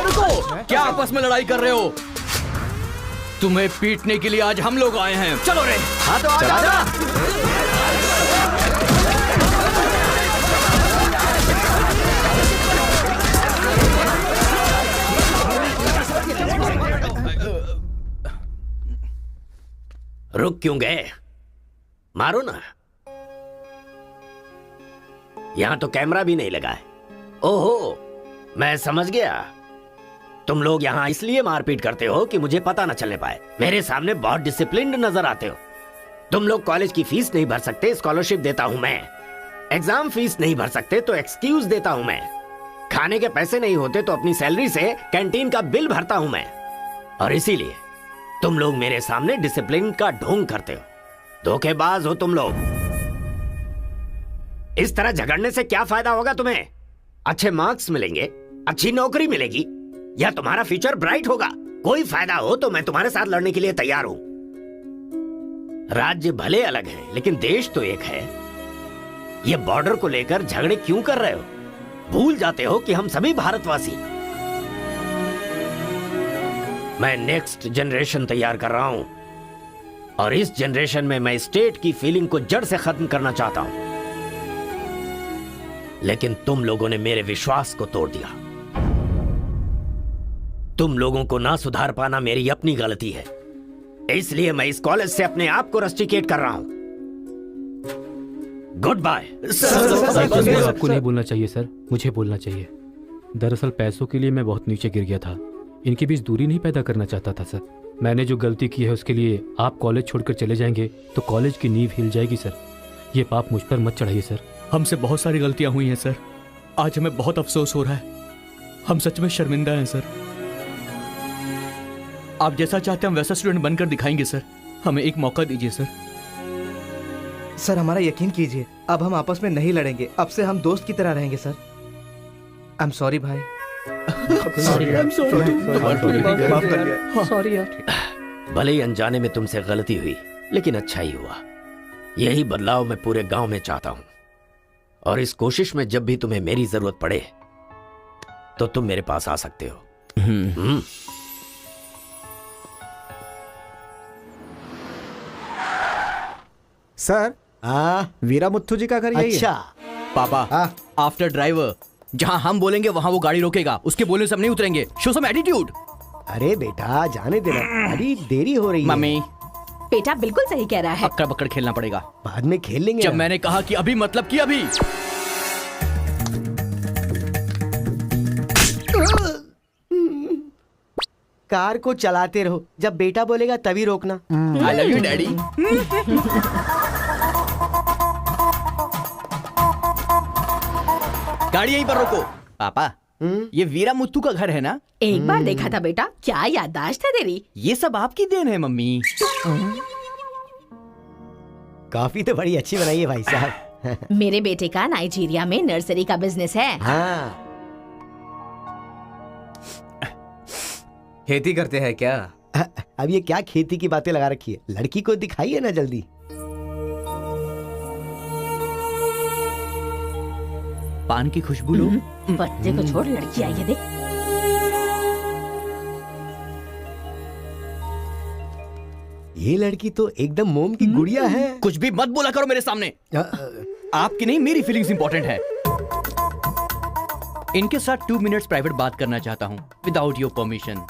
रुको, क्या आपस में लड़ाई कर रहे हो? तुम्हें पीटने के लिए आज हम लोग आए हैं। चलो रे। हाँ तो आजा। रुक क्यों गए? मारो ना। यहां तो कैमरा भी नहीं लगा है। ओहो, मैं समझ गया। तुम लोग यहां इसलिए मारपीट करते हो कि मुझे पता न चलने पाए। मेरे सामने बहुत डिसिप्लिन्ड नजर आते हो। तुम लोग कॉलेज की फीस नहीं भर सकते, स्कॉलरशिप देता हूं मैं। एग्जाम फीस नहीं भर सकते तो एक्सक्यूज देता हूं मैं। खाने के पैसे नहीं होते तो अपनी सैलरी से कैंटीन का बिल भरता हूं मैं। और इसीलिए तुम लोग मेरे सामने डिसिप्लिन का ढोंग करते हो। धोखेबाज हो तुम लोग। इस तरह झगड़ने से क्या फायदा होगा तुम्हें? अच्छे मार्क्स मिलेंगे, अच्छी नौकरी मिलेगी, या तुम्हारा फ्यूचर ब्राइट होगा। कोई फायदा हो तो मैं तुम्हारे साथ लड़ने के लिए तैयार हूं। राज्य भले अलग है लेकिन देश तो एक है। ये बॉर्डर को लेकर झगड़े क्यों कर रहे हो? भूल जाते हो कि हम सभी भारतवासी। मैं नेक्स्ट जनरेशन तैयार कर रहा हूं और इस जनरेशन में मैं स्टेट की फीलिंग को जड़ से खत्म करना चाहता हूं। लेकिन तुम लोगों ने मेरे विश्वास को तोड़ दिया। तुम लोगों को ना सुधार पाना मेरी अपनी गलती है, इसलिए मैं इस कॉलेज से अपने आप को रस्टिकेट कर रहा हूं। Good bye. आपको नहीं बोलना चाहिए सर, मुझे बोलना चाहिए। दरअसल पैसों के लिए मैं बहुत नीचे गिर गया था। इनके बीच दूरी नहीं पैदा करना चाहता था सर। मैंने जो गलती की है उसके लिए आप कॉलेज छोड़कर चले जाएंगे तो कॉलेज की नींव हिल जाएगी सर। ये पाप मुझ पर मत चढ़ाइए सर। हमसे बहुत सारी गलतियां हुई हैं सर। आज हमें बहुत अफसोस हो रहा है। हम सच में शर्मिंदा हैं सर। आप जैसा चाहते हैं हम वैसा स्टूडेंट बनकर दिखाएंगे सर। हमें एक मौका दीजिए सर। सर हमारा यकीन कीजिए, अब हम आपस में नहीं लड़ेंगे। अब से हम दोस्त की तरह रहेंगे सर। आई एम सॉरी भाई। सॉरी यार। भले ही अनजाने में तुमसे गलती हुई लेकिन अच्छा ही हुआ। यही बदलाव मैं पूरे गांव में चाहता हूं और इस कोशिश में जब भी तुम्हें मेरी जरूरत पड़े तो तुम मेरे पास आ सकते हो। सर वीरा मुत्थु जी का घर यही अच्छा है। पापा आफ्टर ड्राइवर, जहां हम बोलेंगे वहां वो गाड़ी रोकेगा। उसके बोलने से हम नहीं उतरेंगे। Show some attitude. अरे बेटा जाने देना, अभी देरी हो रही है। मम्मी बेटा बिल्कुल सही कह रहा है। अक्कड़ बक्कड़ खेलना पड़ेगा। बाद में खेल लेंगे। जब मैंने कहा कि अभी मतलब कि अभी। कार को चलाते रहो, जब बेटा बोलेगा तभी रोकना। आई लव यू डैडी। गाड़ी यहीं पर रोको। पापा ये वीरा मुत्थु का घर है ना? एक बार देखा था बेटा, क्या याददाश्त है तेरी। ये सब आपकी देन है मम्मी। काफी तो बड़ी अच्छी बनाई है भाई साहब। मेरे बेटे का नाइजीरिया में नर्सरी का बिजनेस है। हाँ खेती करते हैं क्या? अब ये क्या खेती की बातें लगा रखी है? लड़की को दिखाइए ना जल्दी। पान की खुशबू लो। बच्चे को छोड़, लड़की आई है देख। ये लड़की तो एकदम मोम की गुड़िया है। कुछ भी मत बोला करो मेरे सामने। आपकी नहीं मेरी फीलिंग्स इंपॉर्टेंट है। इनके साथ 2 मिनट्स प्राइवेट बात करना चाहता हूँ विदाउट योर परमिशन।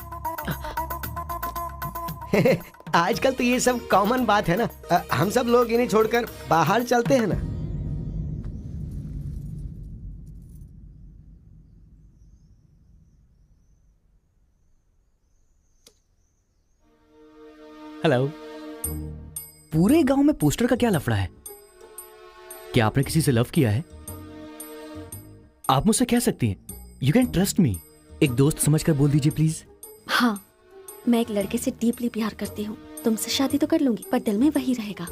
आजकल तो ये सब कॉमन बात है ना। हम सब लोग इन्हें छोड़कर बाहर चलते हैं ना। हेलो। पूरे गांव में पोस्टर का क्या लफड़ा है? क्या आपने किसी से लव किया है? आप मुझसे कह सकती हैं, यू कैन ट्रस्ट मी। एक दोस्त समझकर बोल दीजिए प्लीज। हाँ, मैं एक लड़के से डीपली प्यार करती हूँ। तुमसे शादी तो कर लूंगी पर दिल में वही रहेगा।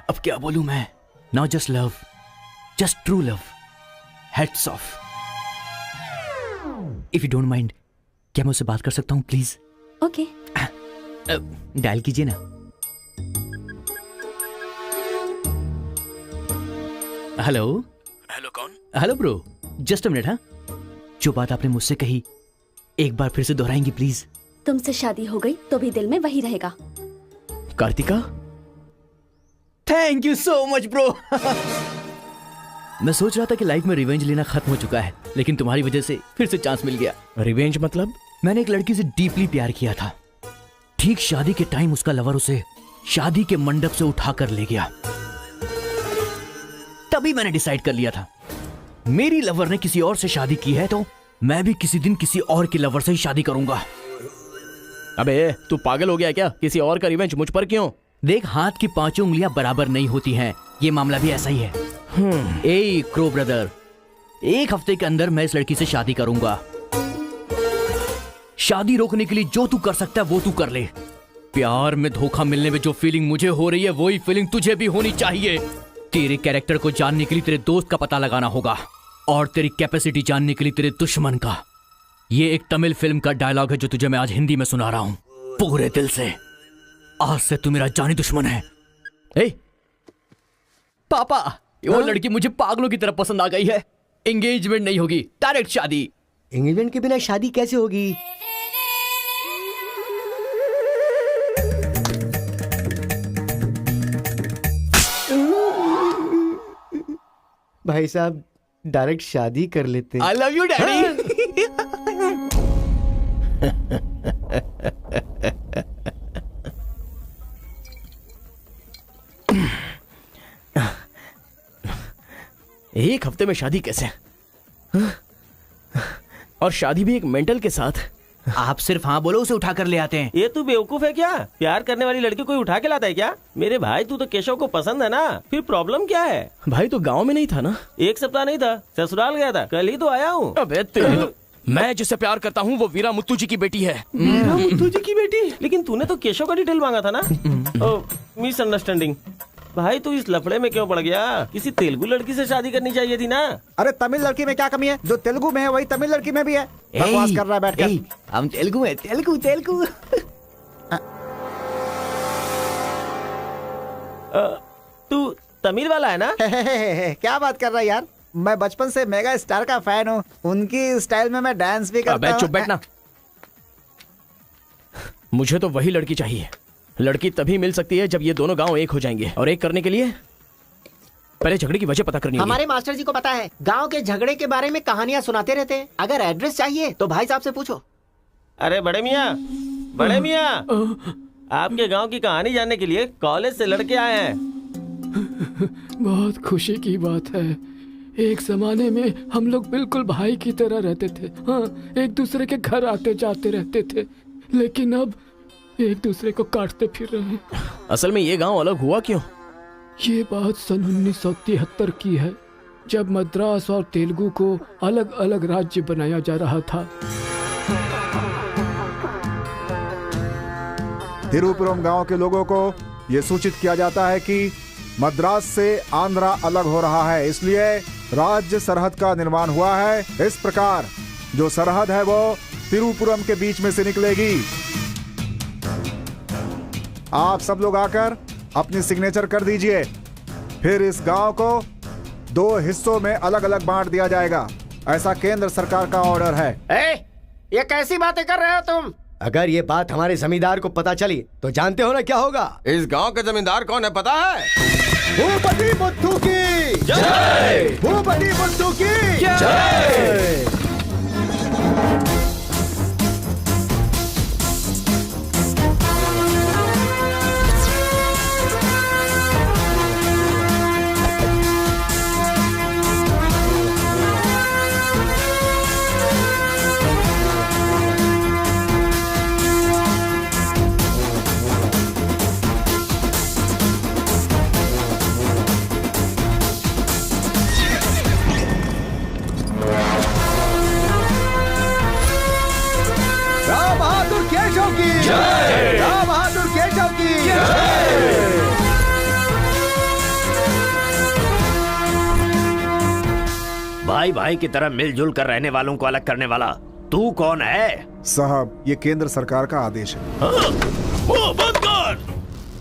अब क्या बोलूं मैं? Not just love, just true love. Heads of. If you don't mind, क्या मैं उससे बात कर सकता हूँ प्लीज? ओके। डायल कीजिए ना। हेलो। हेलो कौन? Hello bro, just a minute. हाँ, जो बात आपने मुझसे कही एक बार फिर से दोहराएंगी प्लीज? तुमसे शादी हो गई तो भी दिल में वही रहेगा। Karthika, thank you so much bro. मैं सोच रहा था कि लाइफ में रिवेंज लेना खत्म हो चुका है, लेकिन तुम्हारी वजह से फिर से चांस मिल गया। रिवेंज मतलब? मैंने एक लड़की से डीपली प्यार किया था। ठीक शादी के टाइम उसका लवर उसे शादी के मंडप से उठाकर ले गया। तभी मैंने डिसाइड कर लिया था, मेरी लवर ने किसी और से शादी की है तो मैं भी किसी दिन किसी और की लवर से ही शादी करूंगा। अबे तू पागल हो गया क्या? किसी और का रिवेंज मुझ पर क्यों? देख, हाथ की 5 उंगलियां बराबर नहीं होती हैं। ये मामला भी ऐसा ही है। ए क्रो ब्रदर, 1 हफ्ते के अंदर मैं इस लड़की से शादी करूंगा। शादी रोकने के लिए जो तू कर सकता है वो तू कर ले। प्यार में धोखा मिलने में जो फीलिंग मुझे हो रही है वही फीलिंग तुझे भी होनी चाहिए। तेरे कैरेक्टर को जानने के लिए तेरे दोस्त का पता लगाना होगा और तेरी कैपेसिटी जानने के लिए तेरे दुश्मन का। ये एक तमिल फिल्म का डायलॉग है जो तुझे मैं आज हिंदी में सुना रहा हूं। पूरे दिल से। आज से तू मेरा जानी दुश्मन है। ए, पापा, वो लड़की मुझे पागलों की तरह पसंद आ गई है। एंगेजमेंट नहीं होगी, डायरेक्ट शादी। एंगेजमेंट के बिना शादी कैसे होगी? भाई साहब, डायरेक्ट शादी कर लेते। आई लव यू डैडी। एक हफ्ते में शादी कैसे? और शादी भी एक मेंटल के साथ। आप सिर्फ हाँ बोलो, उसे उठा कर ले आते हैं। ये तू बेवकूफ है क्या? प्यार करने वाली लड़की कोई उठा के लाता है क्या? मेरे भाई, तू तो केशव को पसंद है ना, फिर प्रॉब्लम क्या है? भाई तो गांव में नहीं था ना? एक सप्ताह नहीं था, ससुराल गया था, कल ही तो आया हूँ। अबे तेरी तो, मैं जिससे प्यार करता हूँ वो वीरा मुत्तू जी की बेटी है। वीरा मुत्तू जी की बेटी? लेकिन तूने तो केशव का डिटेल मांगा था ना? मिसअंडरस्टैंडिंग। भाई तू इस लफड़े में क्यों पड़ गया? किसी तेलुगु लड़की से शादी करनी चाहिए थी ना। अरे तमिल लड़की में क्या कमी है? जो तेलुगु में है वही तमिल लड़की में भी है। बकवास कर रहा है बैठकर। हम तेलुगु है, तेलुगु तेलुगु। तू तमिल वाला है ना? क्या बात कर रहा है यार? मैं बचपन से मेगा स्टार का फैन हूँ। उनकी स्टाइल में मैं डांस भी करता हूँ। चुप बैठना। मुझे तो वही लड़की चाहिए। लड़की तभी मिल सकती है जब ये दोनों गांव एक हो जाएंगे, और एक करने के लिए पहले झगड़े की वजह पता करनी होगी। हमारे मास्टर जी को पता है, गांव के झगड़े के बारे में कहानियां सुनाते रहते हैं। अगर एड्रेस चाहिए तो भाई साहब से पूछो। अरे बड़े मियाँ, बड़े मियाँ, आपके गांव की कहानी जानने के लिए कॉलेज से लड़के आए हैं। बहुत खुशी की बात है। एक जमाने में हम लोग बिल्कुल भाई की तरह रहते थे। हाँ, एक दूसरे के घर आते जाते रहते थे, लेकिन अब एक दूसरे को काटते फिर रहे हैं। असल में ये गांव अलग हुआ क्यों? ये बात सन 1973 की है, जब मद्रास और तेलुगु को अलग अलग राज्य बनाया जा रहा था। तिरुपुरम गांव के लोगों को ये सूचित किया जाता है कि मद्रास से आंध्रा अलग हो रहा है, इसलिए राज्य सरहद का निर्माण हुआ है। इस प्रकार जो सरहद है वो तिरुपुरम के बीच में से निकलेगी। आप सब लोग आकर अपनी सिग्नेचर कर दीजिए, फिर इस गांव को 2 हिस्सों में अलग अलग बांट दिया जाएगा। ऐसा केंद्र सरकार का ऑर्डर है। ये कैसी बातें कर रहे हो तुम? अगर ये बात हमारे जमींदार को पता चली तो जानते हो ना क्या होगा? इस गांव के जमींदार कौन है पता है? भूपति बुद्धू की जय! भूपति बुद्धू की जय! भाई भाई की तरह मिलजुल कर रहने वालों को अलग करने वाला तू कौन है? साहब, ये केंद्र सरकार का आदेश है। वो बंद कर।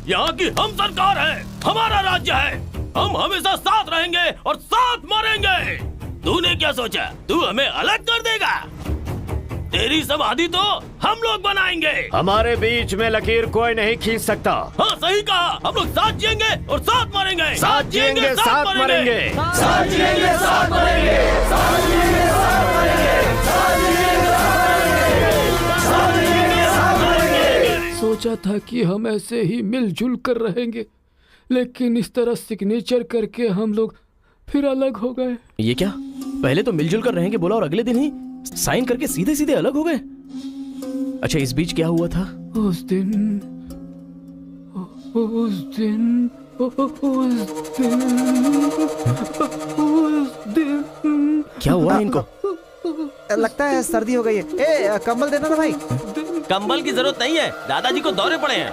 यहाँ की हम सरकार है, हमारा राज्य है। हम हमेशा साथ रहेंगे और साथ मरेंगे। तूने क्या सोचा तू हमें अलग कर देगा? तेरी समाधि तो हम लोग बनाएंगे। हमारे बीच में लकीर कोई नहीं खींच सकता। हाँ सही कहा, हम लोग साथ जिएंगे और साथ मरेंगे। साथ जिएंगे, साथ मरेंगे। साथ जिएंगे, साथ मरेंगे। साथ जिएंगे, साथ मरेंगे। साथ जिएंगे, साथ मरेंगे। साथ मरेंगे। सोचा था कि हम ऐसे ही मिलजुल कर रहेंगे, लेकिन इस तरह सिग्नेचर करके हम लोग फिर अलग हो गए। ये क्या? पहले तो मिलजुल कर रहेंगे बोला और अगले दिन ही साइन करके सीधे सीधे अलग हो गए। अच्छा, इस बीच क्या हुआ था? उस दिन क्या हुआ इनको? लगता है सर्दी हो गई है। ए, कंबल देना ना भाई। कंबल की जरूरत नहीं है, दादाजी को दौरे पड़े हैं।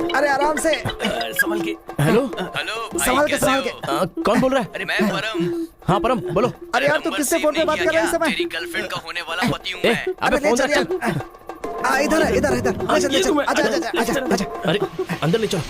अरे आराम से संभल के। हेलो हेलो, संभल के, संभल के। कौन बोल रहा है? अरे मैं परम। हाँ परम, बोलो। अरे यार, तू किससे फोन पे बात कर रहा है इस समय? तेरी गर्लफ्रेंड का होने वाला पति हूँ मैं। अबे फोन रख। इधर है, इधर इधर। आजा। अरे अंदर ले चलो।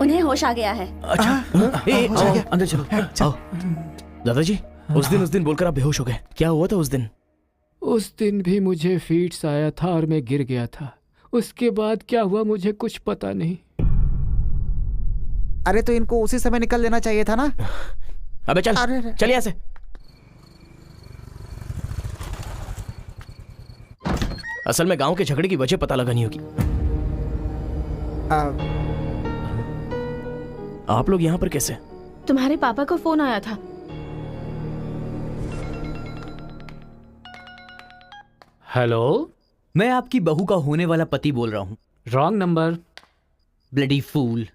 उन्हें होश आ गया है। अच्छा आओ, अंदर चलो। आओ दादाजी, उस दिन बोलकर आप बेहोश हो गए, क्या हुआ था उस दिन? उस दिन भी मुझे फीट्स आया था और मैं गिर गया था। उसके बाद क्या हुआ मुझे कुछ पता नहीं। अरे तो इनको उसी समय निकल लेना चाहिए था ना। अबे चल यहाँ से। असल में गांव के झगड़े की वजह पता लगानी होगी। आप लोग यहाँ पर कैसे? तुम्हारे पापा को फोन आया था। हेलो, मैं आपकी बहू का होने वाला पति बोल रहा हूँ। Wrong number. Bloody fool.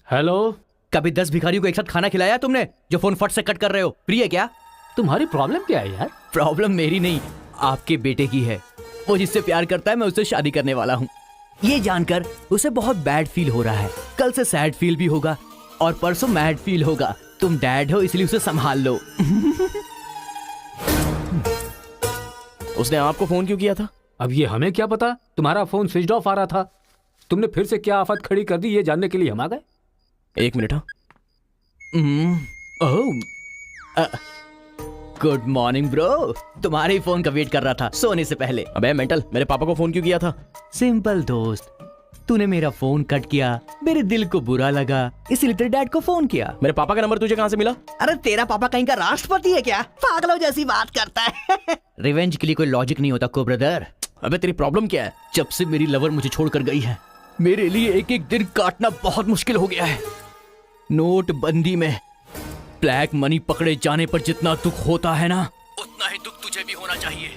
Hello, कभी 10 भिखारियों को एक साथ खाना खिलाया तुमने जो फोन फट से कट कर रहे हो? प्रिय क्या? तुम्हारी प्रॉब्लम क्या है यार? प्रॉब्लम मेरी नहीं, आपके बेटे की है। वो जिससे प्यार करता है मैं उससे शादी करने वाला हूँ। ये जानकर उसे बहुत बैड फील हो रहा है। कल से सैड फील भी होगा और परसों मैड फील होगा। तुम डैड हो इसलिए उसे संभाल लो। उसने आपको फोन क्यों किया था? अब ये हमें क्या पता, तुम्हारा फोन स्विच ऑफ आ रहा था। तुमने फिर से क्या आफत खड़ी कर दी ये जानने के लिए हम आ गए। 1 मिनट। Good morning bro. तुम्हारे ही फोन का वेट कर रहा था सोने से पहले। अबे मेंटल, मेरे पापा को फोन क्यों किया था? सिंपल दोस्त, तूने मेरा फोन कट किया, मेरे दिल को बुरा लगा, इसलिए तेरे डैड को फोन किया। मेरे पापा का नंबर तुझे कहाँ से मिला? अरे तेरा पापा कहीं का राष्ट्रपति है क्या? पागलों जैसी बात करता है। रिवेंज के लिए कोई लॉजिक नहीं होता को ब्रदर। अबे तेरी प्रॉब्लम क्या है? जब से मेरी लवर मुझे छोड़कर गई है, मेरे लिए एक एक दिन काटना बहुत मुश्किल हो गया है। नोटबंदी में ब्लैक मनी पकड़े जाने पर जितना दुख होता है ना, उतना ही दुख तुझे भी होना चाहिए।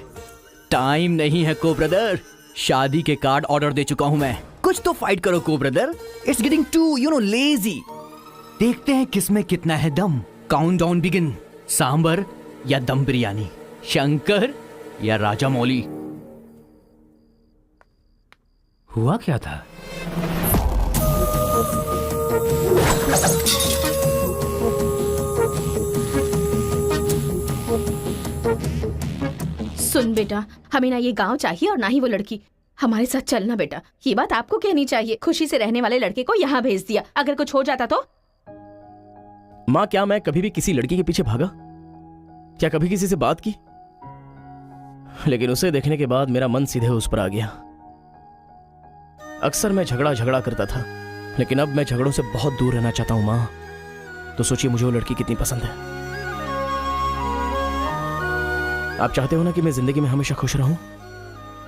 टाइम नहीं है को ब्रदर। शादी के कार्ड ऑर्डर दे चुका हूं मैं। कुछ तो फाइट करो को brother. It's getting too lazy. देखते हैं किसमें कितना है दम। Countdown begin. सांबर या दम बिरयानी, शंकर या राजा मौली। हुआ क्या था? सुन बेटा, हमें ना ये गांव चाहिए और ना ही वो लड़की। हमारे साथ चलना बेटा। ये बात आपको कहनी चाहिए। खुशी से रहने वाले लड़के को यहाँ भेज दिया, अगर कुछ हो जाता तो? माँ, क्या मैं कभी भी किसी लड़की के पीछे भागा? क्या कभी किसी से बात की? लेकिन उसे देखने के बाद मेरा मन सीधे उस पर आ गया। अक्सर मैं झगड़ा करता था, लेकिन अब मैं झगड़ों से बहुत दूर रहना चाहता हूँ माँ। तो सोचिए मुझे वो लड़की कितनी पसंद है। आप चाहते हो ना कि मैं जिंदगी में हमेशा खुश रहूं?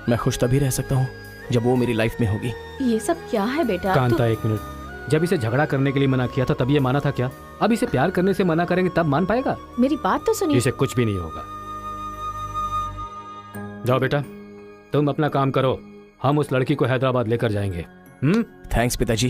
मैं खुश तभी रह सकता हूं जब वो मेरी लाइफ में होगी। ये सब क्या है बेटा? कांता, एक मिनट। जब इसे झगड़ा करने के लिए मना किया था तब ये माना था क्या? अब इसे प्यार करने से मना करेंगे तब मान पाएगा? मेरी बात तो सुनिए। इसे कुछ भी नहीं होगा। जाओ बेटा, तुम अपना काम करो। हम उस लड़की को हैदराबाद लेकर जाएंगे। थैंक्स पिताजी।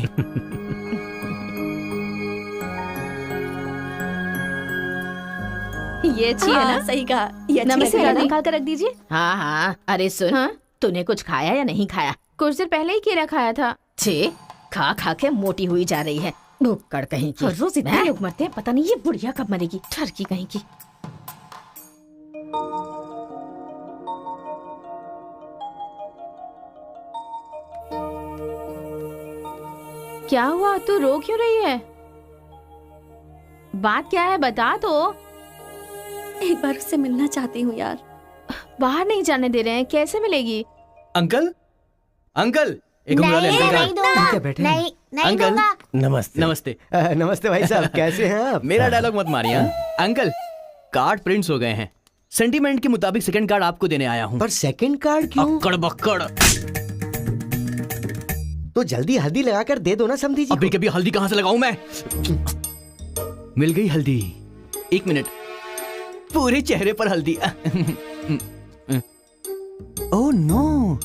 ये अच्छी है ना? सही कहा। ये नमस्ते दादी। निकाल कर रख दीजिए। हाँ हाँ, अरे सुन, हाँ? तूने कुछ खाया या नहीं खाया? कुछ देर पहले ही केला खाया था। छे, खा खा के मोटी हुई जा रही है। भुक्कड़ कहीं की। हर रोज इतने लोग मरते हैं, पता नहीं ये बुढ़िया कब मरेगी। ठरकी कहीं की। क्या हुआ? तू रो क्यों रही है? बात क्या है बता तो। एक बार उससे मिलना चाहती हूँ यार। बाहर नहीं जाने दे रहे हैं, कैसे मिलेगी? अंकल, अंकल, एक उंगली वाले अंकल का। नहीं अंकल, नमस्ते। नमस्ते। नमस्ते भाई साहब, कैसे हैं आप? मेरा डायलॉग मत मारिए। अंकल, कार्ड प्रिंट्स हो गए हैं। सेंटीमेंट के मुताबिक सेकंड कार्ड आपको देने आया हूँ। पर सेकंड कार्ड क्यों? अक्कड़ बक्कड़। तो जल्दी हल्दी लगाकर दे दो ना समधी जी। अभी कभी हल्दी कहाँ से लगाऊं मैं? मिल गई हल्दी। 1 मिनट, पूरे चेहरे पर हल्दी। Oh no.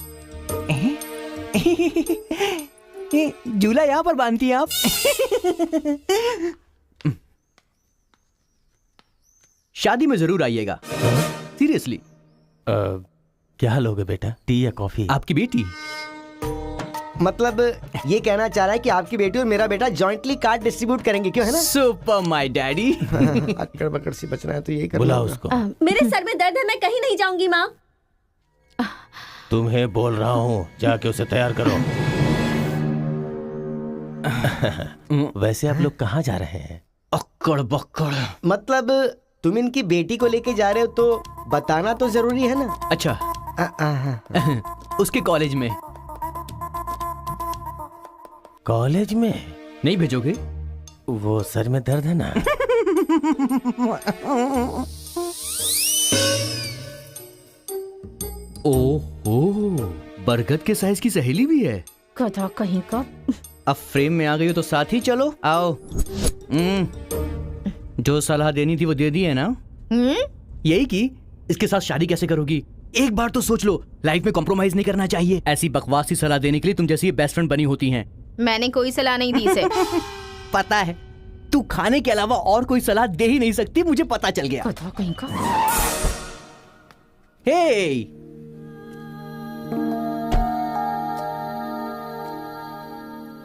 ये झूला यहाँ पर बांधती हैं आप? शादी में जरूर आइएगा, सीरियसली। क्या लोगे बेटा, टी या कॉफी? आपकी बेटी मतलब ये कहना चाह रहा है कि आपकी बेटी और मेरा बेटा जॉइंटली कार्ड डिस्ट्रीब्यूट करेंगे, क्यों है ना? Super my daddy. अक्कड़ बकड़ सी बचना है तो यही करना बुला होगा। उसको। मेरे सर में दर्द है, मैं कहीं नहीं जाऊंगी माँ। तुम्हें बोल रहा हूँ, जाके उसे तैयार करो। वैसे आप लोग कहाँ जा रहे हैं? अक्कड़ बक्कड़। मतलब तुम इनकी बेटी को लेके जा रहे हो तो बताना तो जरूरी है ना? अच्छा, उसके कॉलेज में। कॉलेज में नहीं भेजोगे? वो सर में दर्द है ना। ओह, बरगद के साइज की सहेली भी है। गधा कहीं का। अब फ्रेम में आ गई हो तो साथ ही चलो, आओ। जो सलाह देनी थी वो दे दी है ना? यही कि इसके साथ शादी कैसे करोगी? एक बार तो सोच लो, लाइफ में कॉम्प्रोमाइज नहीं करना चाहिए। ऐसी बकवास सी सलाह देने के लिए तुम जैसी बेस्ट फ्रेंड बनी होती हैं। मैंने कोई सलाह नहीं दी इसे। पता है, तू खाने के अलावा और कोई सलाह दे ही नहीं सकती, मुझे पता चल गया। गधा कहीं का। हे,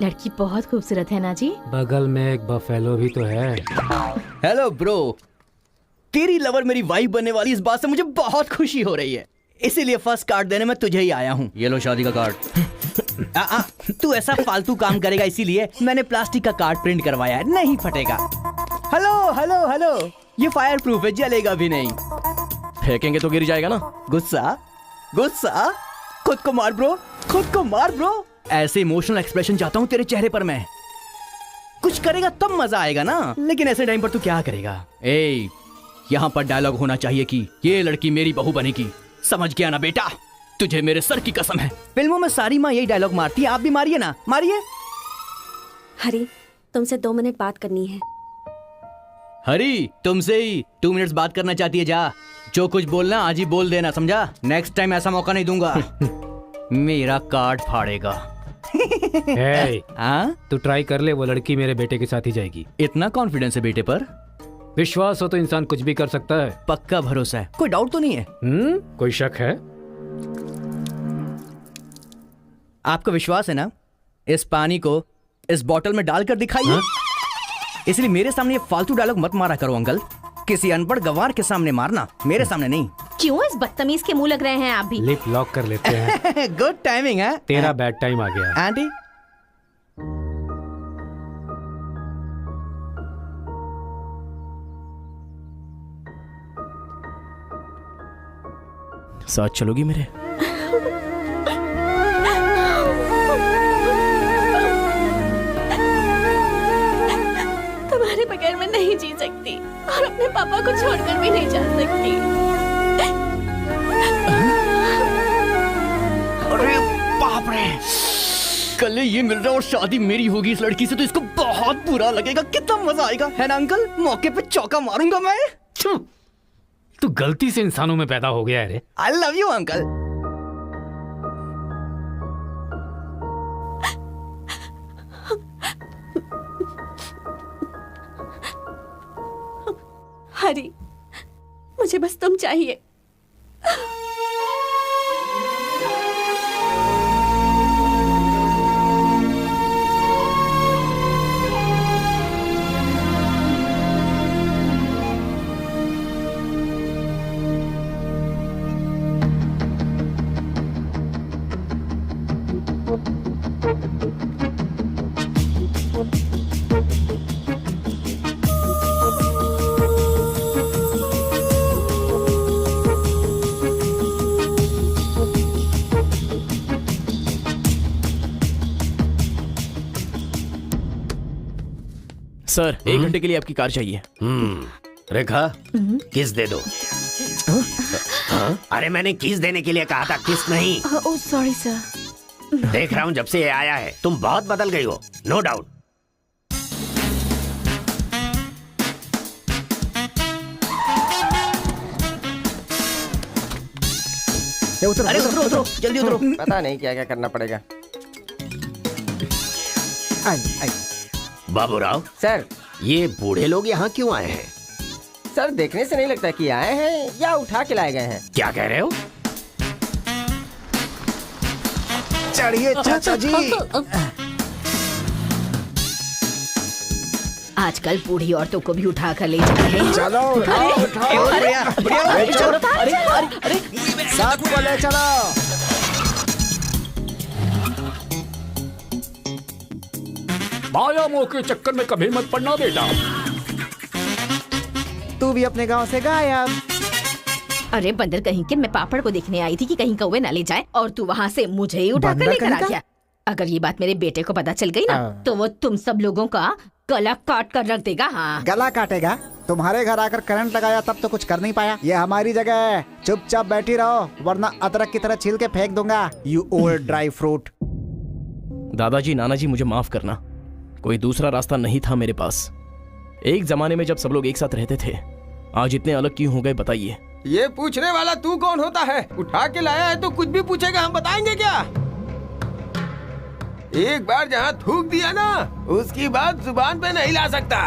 लड़की बहुत खूबसूरत है ना जी। बगल में एक बफेलो भी तो है। हेलो ब्रो, तेरी लवर मेरी वाइफ बनने वाली, इस बात से मुझे बहुत खुशी हो रही है। इसीलिए फर्स्ट कार्ड देने में तुझे ही आया हूँ। ये लो शादी का कार्ड। तू ऐसा फालतू काम करेगा इसीलिए मैंने प्लास्टिक का कार्ड प्रिंट करवाया है, नहीं फटेगा। हेलो हेलो हेलो, ये फायर प्रूफ है, जलेगा भी नहीं। फेंकेंगे तो गिर जाएगा ना। गुस्सा गुस्सा, खुद को मार ब्रो, खुद को मार ब्रो। ऐसे इमोशनल एक्सप्रेशन चाहता हूँ तेरे चेहरे पर मैं। कुछ करेगा तब मजा आएगा ना, लेकिन ऐसे टाइम पर तू क्या करेगा? ए, यहाँ पर डायलॉग होना चाहिए कि ये लड़की मेरी बहू बनेगी, समझ गया ना बेटा? तुझे मेरे सर की कसम है। फिल्मों में सारी माँ यही डायलॉग मारती है, आप भी मारिए ना, मारिए। हरी, तुमसे 2 मिनट बात करनी है। हरी, तुमसे ही 2 मिनट्स बात करना चाहती है? जा, जो कुछ बोलना आज ही बोल देना, समझा? नेक्स्ट टाइम ऐसा मौका नहीं दूंगा। मेरा कार्ड फाड़ेगा। तू ट्राई कर ले, वो लड़की मेरे बेटे के साथ ही जाएगी। इतना कॉन्फिडेंस है बेटे पर? विश्वास हो तो इंसान कुछ भी कर सकता है। पक्का भरोसा है, कोई डाउट तो नहीं है? कोई शक है? आपको विश्वास है ना? इस पानी को इस बोतल में डालकर दिखाइए। इसलिए मेरे सामने ये फालतू डायलॉग मत मारा करो अंकल। किसी अनपढ़ गवार के सामने मारना, मेरे सामने नहीं। क्यों इस बदतमीज के मुंह लग रहे हैं आप भी? लिप लॉक कर लेते हैं। गुड टाइमिंग है। तेरा बैड टाइम आ गया। आंटी, साथ चलोगी मेरे? तुम्हारे बगैर मैं नहीं जी सकती और अपने पापा को छोड़कर भी नहीं जा सकती। अरे बाप रे, कल ये मिल रहा और शादी मेरी होगी इस लड़की से, तो इसको बहुत बुरा लगेगा। कितना मजा आएगा, है ना अंकल? मौके पे चौका मारूंगा मैं। तू गलती से इंसानों में पैदा हो गया है रे। I love you uncle. Hari, मुझे बस तुम चाहिए। सर, 1 घंटे के लिए आपकी कार चाहिए। रेखा, किस दे दो। अरे मैंने किस देने के लिए कहा था, किस नहीं। Oh sorry sir. देख रहा हूँ जब से ये आया है तुम बहुत बदल गई हो, नो डाउट। अरे उतरो उतरो, जल्दी उतरो। पता नहीं क्या क्या करना पड़ेगा। बाबूराव सर, ये बूढ़े लोग यहाँ क्यों आए हैं? सर देखने से नहीं लगता कि आए हैं या उठा के लाए गए हैं। क्या कह रहे हो? चढ़िए चाचा जी। आजकल बूढ़ी औरतों को भी उठा कर ले जा रहे हैं। चलो उठाओ, उठाओ। सबको ले चलो। माया मोह के चक्कर में कभी मत पड़ना बेटा। तू भी अपने गांव से गायब। अरे बंदर कहीं के, मैं पापड़ को देखने आई थी कि कहीं कौवे न ले जाए और तू वहाँ से मुझे ही उठा कर लेकर आ गया। अगर ये बात मेरे बेटे को पता चल गई ना तो वो तुम सब लोगों का गला काट कर रख देगा। हाँ, गला काटेगा? तुम्हारे घर आकर करंट लगाया तब तो कुछ कर नहीं पाया। ये हमारी जगह है, चुपचाप बैठी रहो वरना अदरक की तरह छील के फेंक दूंगा। You old dry fruit. दादाजी, नानाजी, मुझे माफ करना, कोई दूसरा रास्ता नहीं था मेरे पास। एक जमाने में जब सब लोग एक साथ रहते थे, आज इतने अलग क्यों हो गए बताइए? ये पूछने वाला तू कौन होता है? उठा के लाया है तो कुछ भी पूछेगा, हम बताएंगे क्या? एक बार जहाँ थूक दिया ना, उसकी बात जुबान पे नहीं ला सकता।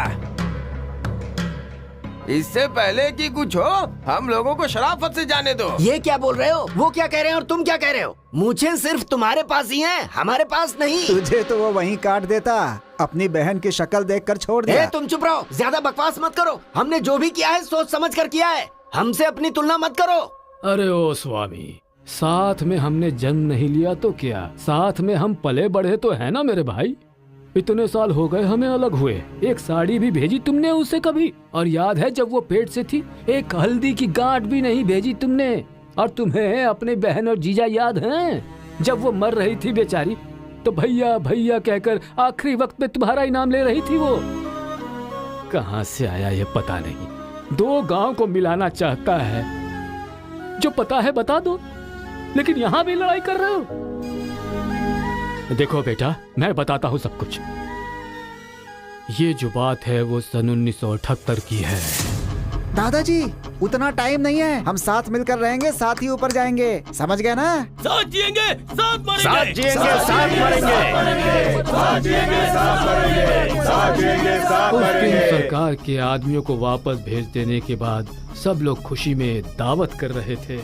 इससे पहले कि कुछ हो, हम लोगों को शराफत से जाने दो। ये क्या बोल रहे हो? वो क्या कह रहे हैं और तुम क्या कह रहे हो? मुझे सिर्फ तुम्हारे पास ही है, हमारे पास नहीं। तुझे तो वो वहीं काट देता, अपनी बहन की शक्ल देखकर छोड़ दिया। तुम चुप रहो, ज्यादा बकवास मत करो। हमने जो भी किया है सोच समझ कर किया है, हमसे अपनी तुलना मत करो। अरे ओ स्वामी, साथ में हमने जन्म नहीं लिया तो क्या, साथ में हम पले बढ़े तो है ना मेरे भाई। इतने साल हो गए हमें अलग हुए, एक साड़ी भी भेजी तुमने उसे कभी? और याद है जब वो पेट से थी, एक हल्दी की गांठ भी नहीं भेजी तुमने। और तुम्हें अपने बहन और जीजा याद हैं? जब वो मर रही थी बेचारी, तो भैया भैया कहकर आखिरी वक्त में तुम्हारा ही नाम ले रही थी। वो कहाँ से आया ये पता नहीं। दो गांव को मिलाना चाहता है, जो पता है बता दो, लेकिन यहाँ भी लड़ाई कर रहे हो। देखो बेटा, मैं बताता हूँ सब कुछ। ये जो बात है वो सन 1978 की है। दादाजी, उतना टाइम नहीं है, हम साथ मिलकर रहेंगे, साथ ही ऊपर जाएंगे, समझ गए ना? साथ जिएंगे, साथ मरेंगे, साथ जिएंगे, साथ मरेंगे, साथ जिएंगे, साथ मरेंगे, साथ जिएंगे, साथ उस दिन मरेंगे। सरकार के आदमियों को वापस भेज देने के बाद सब लोग खुशी में दावत कर रहे थे।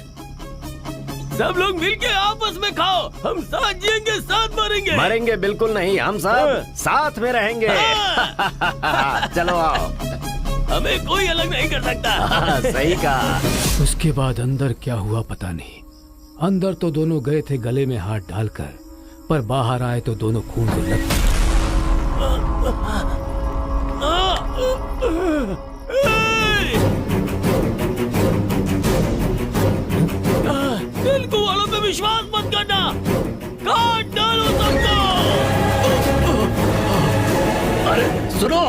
सब लोग मिलके आपस में खाओ, हम साथ जिएंगे, साथ मरेंगे। मरेंगे बिल्कुल नहीं, हम सब साथ में रहेंगे। चलो आओ, हमें कोई अलग नहीं कर सकता। सही कहा। उसके बाद अंदर क्या हुआ पता नहीं। अंदर तो दोनों गए थे गले में हाथ डालकर, पर बाहर आए तो दोनों खून से लथपथ। तेलुगु वालों पे विश्वास मत करना, काट डालो सबको। अरे सुनो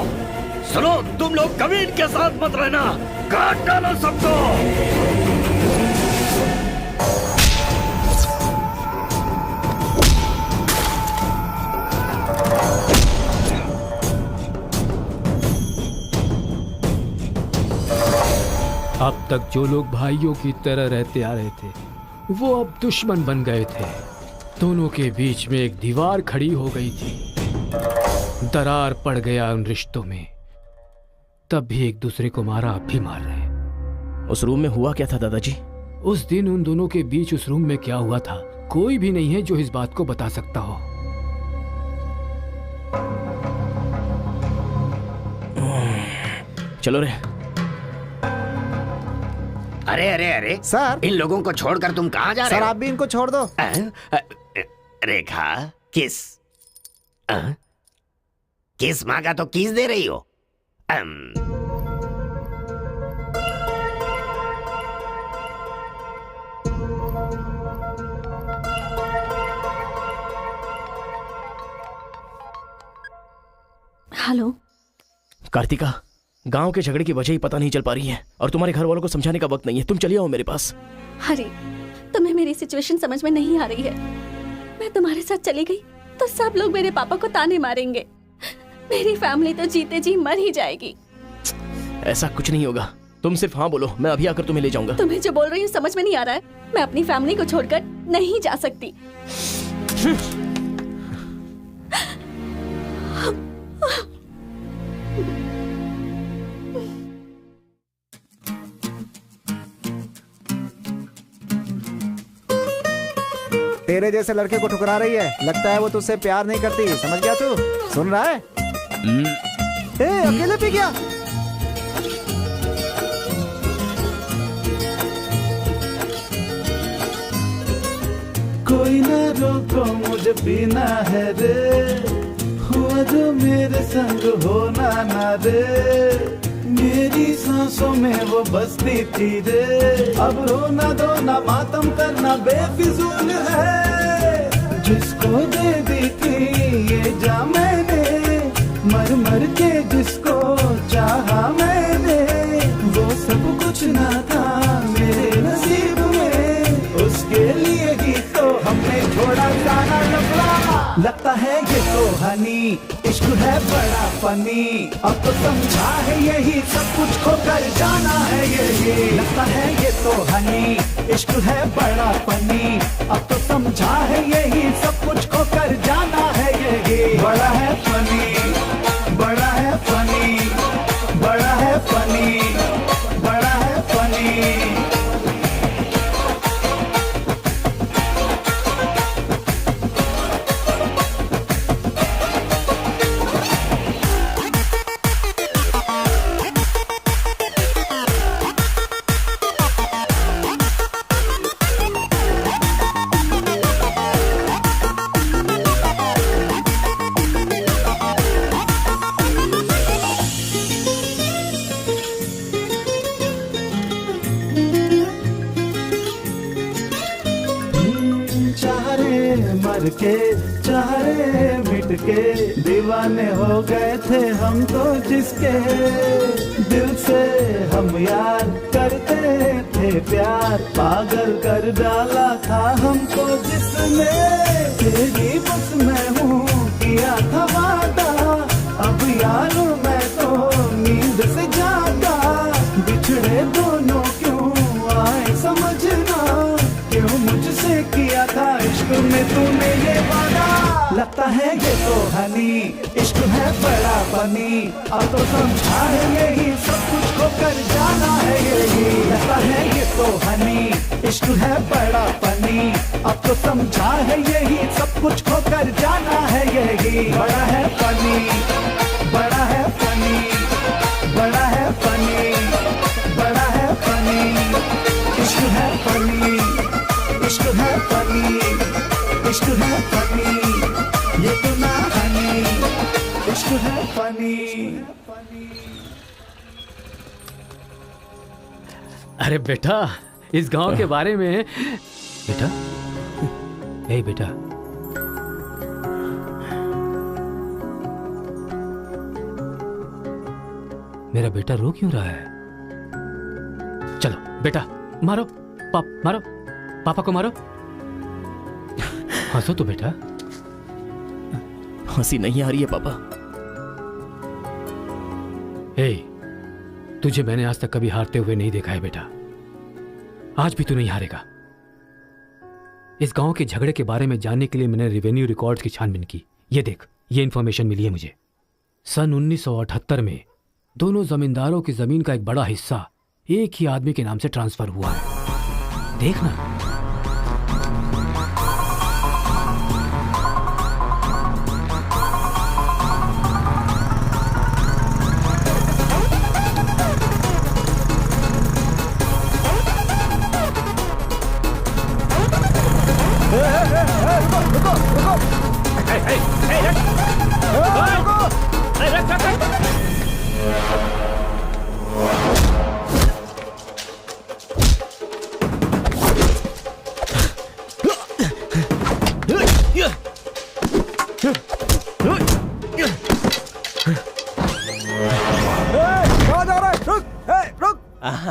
सुनो, तुम लोग कभी इनके साथ मत रहना, काट डालो सबको। अब तक जो लोग भाइयों की तरह रहते आ रहे थे, वो अब दुश्मन बन गए थे। दोनों के बीच में एक दीवार खड़ी हो गई थी। दरार पड़ गया उन रिश्तों में। तब भी एक दूसरे को मारा, अब भी मार रहे। उस रूम में हुआ क्या था दादाजी? उस दिन उन दोनों के बीच उस रूम में क्या हुआ था, कोई भी नहीं है जो इस बात को बता सकता हो। चलो रे। अरे अरे अरे सर, इन लोगों को छोड़कर तुम कहाँ जा रहे सर हो? आप भी इनको छोड़ दो। रेखा, किस किस मांगा तो किस दे रही हो? हेलो कार्तिका, गांव के झगड़े की वजह ही पता नहीं चल पा रही है और तुम्हारे घर वालों को समझाने का वक्त नहीं है। तुम चलिए आओ मेरे पास। हरी, तुम्हें मेरी सिचुएशन समझ में नहीं आ रही है। मैं तुम्हारे साथ चली गई तो सब लोग मेरे पापा को ताने मारेंगे। मेरी फैमिली तो जीते जी मर ही जाएगी। ऐसा कुछ नहीं होगा, तुम सिर्फ हाँ बोलो, मैं अभी आकर तुम्हें ले जाऊंगा। तुम्हें जो बोल रही हूँ समझ में नहीं आ रहा है। मैं अपनी फैमिली को छोड़कर नहीं जा सकती। मेरे जैसे लड़के को ठुकरा रही है। लगता है वो तुझसे प्यार नहीं करती। समझ गया तू? सुन रहा है? अकेले पी गया। कोई ना रोको मुझे पीना है रे, हुआ जो मेरे संग होना ना रे। मेरी सांसों में वो बसती थी रे, अब रोना धोना मातम करना बेफिजूल है। जिसको दे दी थी ये जा मैंने, मर मर के जिसको चाहा मैंने, वो सब कुछ ना था मेरे नसीब में। उसके लिए ही तो हमने छोड़ा जाना लफड़ा। लगता है ये तो हनी, इश्क है बड़ा फनी। अब तो समझा है यही सब कुछ खो कर जाना है यही। लगता है ये तो हनी, इश्क है बड़ा फनी। अब तो समझा है यही सब कुछ खो कर जाना है यही। बड़ा है फनी, बड़ा है फनी, बड़ा है फनी, बड़ा है फनी। मर के चाहे मिट के, दीवाने हो गए थे हम तो जिसके। दिल से हम यार करते थे प्यार, पागल कर डाला था हमको जिसने। तेरी बस मैं हूँ किया था वादा, अब यार मैं तो नींद से जागा। बिछड़े दोनों क्यों आए समझना, क्यों मुझसे किया था इश्क में तूने ये वादा। लगता है ये तो हनी, इश्क है बड़ा फनी। अब तो समझा है यही सब कुछ खो कर जाना है यही। लगता है ये तो हनी, इश्क है बड़ा फनी। अब तो समझा है यही सब कुछ खो कर जाना है यही। बड़ा है फनी, बड़ा है फनी, बड़ा है फनी, बड़ा है फनी। इश्क है फनी, इश्क है फनी, इश्क है फनी। ये तो ना हनी, इश्क है फनी। अरे बेटा, इस गांव के बारे में बेटा, ए बेटा, मेरा बेटा रो क्यों रहा है? चलो बेटा, मारो मारो, पापा को मारो। हंसो तो बेटा। हंसी नहीं आ रही है पापा। ए, तुझे मैंने आज तक कभी हारते हुए नहीं देखा है बेटा। आज भी तू नहीं हारेगा। इस गांव के झगड़े के बारे में जानने के लिए मैंने रेवेन्यू रिकॉर्ड्स की छानबीन की। ये देख, ये इंफॉर्मेशन मिली है मुझे। सन 1978 में दोनों जमींदारों की जमीन का एक बड़ा हिस्सा एक ही आदमी के नाम से ट्रांसफर हुआ है। देखना।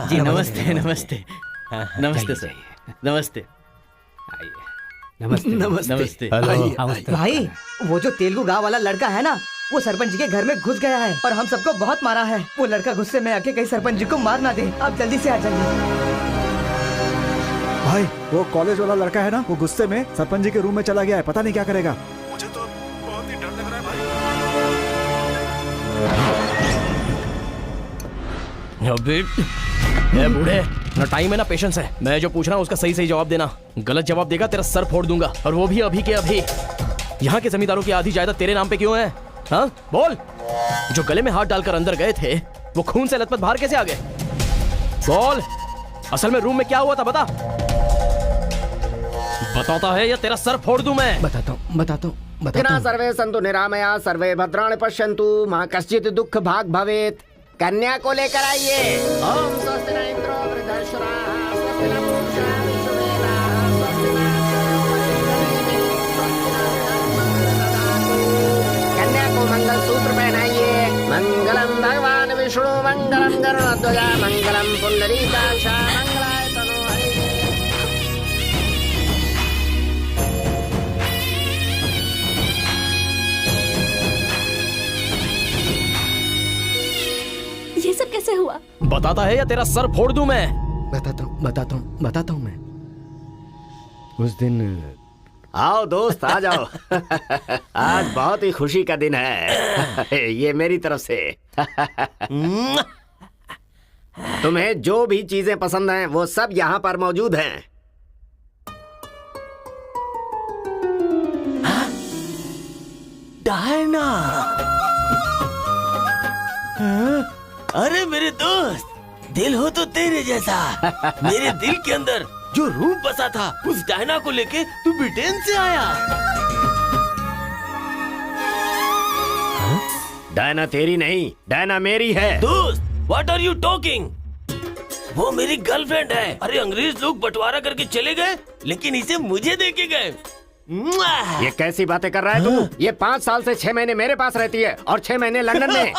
जी नमस्ते नमस्ते नमस्ते सर, नमस्ते नमस्ते नमस्ते। भाई, वो जो तेलुगु गांव वाला लड़का है ना, वो सरपंच जी के घर में घुस गया है और हम सबको बहुत मारा है। वो लड़का गुस्से में आके कहीं सरपंच जी को मार ना दे। आप जल्दी से आ जाइए। भाई, वो कॉलेज वाला लड़का है ना, वो गुस्से में सरपंच जी के रूम में चला गया है। पता नहीं क्या करेगा। मुझे तो बहुत ही डर लग रहा है भाई। अबे, बूढ़े ना टाइम है ना पेशेंस है। मैं जो पूछ रहा हूँ उसका सही सही जवाब देना। गलत जवाब देगा तेरा सर फोड़ दूंगा, और वो भी अभी के अभी। यहाँ के जमींदारों की आधी जायदाद तेरे नाम पे क्यों है? हाँ बोल। जो गले में हाथ डालकर अंदर गए थे वो खून से लथपथ बाहर कैसे आ गए? बोल, असल में रूम में क्या हुआ था बता। बताता है या तेरा सर फोड़ दूं मैं? बताता हूँ। सर्वे संतु निरामया सर्वे भद्राणि पश्यन्तु मां कश्चित् दुख भाग भवेत। कन्या को लेकर आइए। ओम स्वस्ति न इंद्रो वृद्धश्रवाः स्वस्ति न पूषा विश्ववेदाः स्वस्ति न कन्या को मंगल सूत्र पहनाइए। मंगलम भगवान विष्णु मंगलम गरुड़ध्वज मंगलम पुंडरीकाक्ष मंगलाय तनो हरिः। ये सब कैसे हुआ? बताता है या तेरा सर फोड़ दूं मैं? बताता हूँ मैं। उस दिन आओ दोस्त आ जाओ। आज बहुत ही खुशी का दिन है। ये मेरी तरफ से। तुम्हें जो भी चीजें पसंद हैं वो सब यहाँ पर मौजूद हैं। डायना, अरे मेरे दोस्त, दिल हो तो तेरे जैसा। मेरे दिल के अंदर जो रूप बसा था उस डायना को लेके तू ब्रिटेन से आया। डायना तेरी नहीं, डायना मेरी है। दोस्त, व्हाट आर यू टॉकिंग? वो मेरी गर्लफ्रेंड है। अरे अंग्रेज लोग बंटवारा करके चले गए, लेकिन इसे मुझे देके गए। ये कैसी बातें कर रहा है तू? ये 5 साल से 6 महीने मेरे पास रहती है और 6 महीने लंदन में।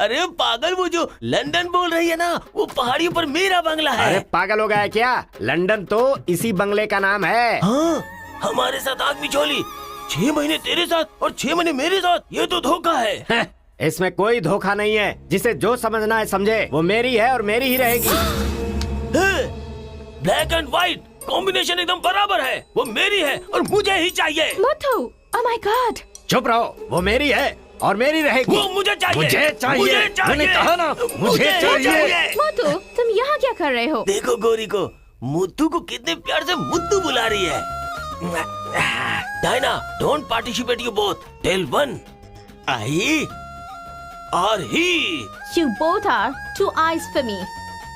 अरे पागल, वो जो लंदन बोल रही है ना, वो पहाड़ियों पर मेरा बंगला है। अरे पागल हो गया है क्या? लंदन तो इसी बंगले का नाम है। हाँ, हमारे साथ आग बिछोली। 6 महीने तेरे साथ और 6 महीने मेरे साथ, ये तो धोखा है। इसमें कोई धोखा नहीं है। जिसे जो समझना है समझे। वो मेरी है और मेरी ही रहेगी। ब्लैक एंड व्हाइट कॉम्बिनेशन एकदम बराबर है। वो मेरी है और मुझे ही चाहिए। मोटू, ओह माय गॉड। चुप रहो, वो मेरी है और मेरी रहेगी। वो मुझे चाहिए। मुझे चाहिए। मुझे चाहिए। मैंने कहा ना, मुझे चाहिए। मोटू, तुम यहाँ क्या कर रहे हो? देखो गोरी को, मुद्दू को कितने प्यार से मुद्दू बुला रही है। Diana, don't participate you both. Tell one, I और he. You both are two eyes for me.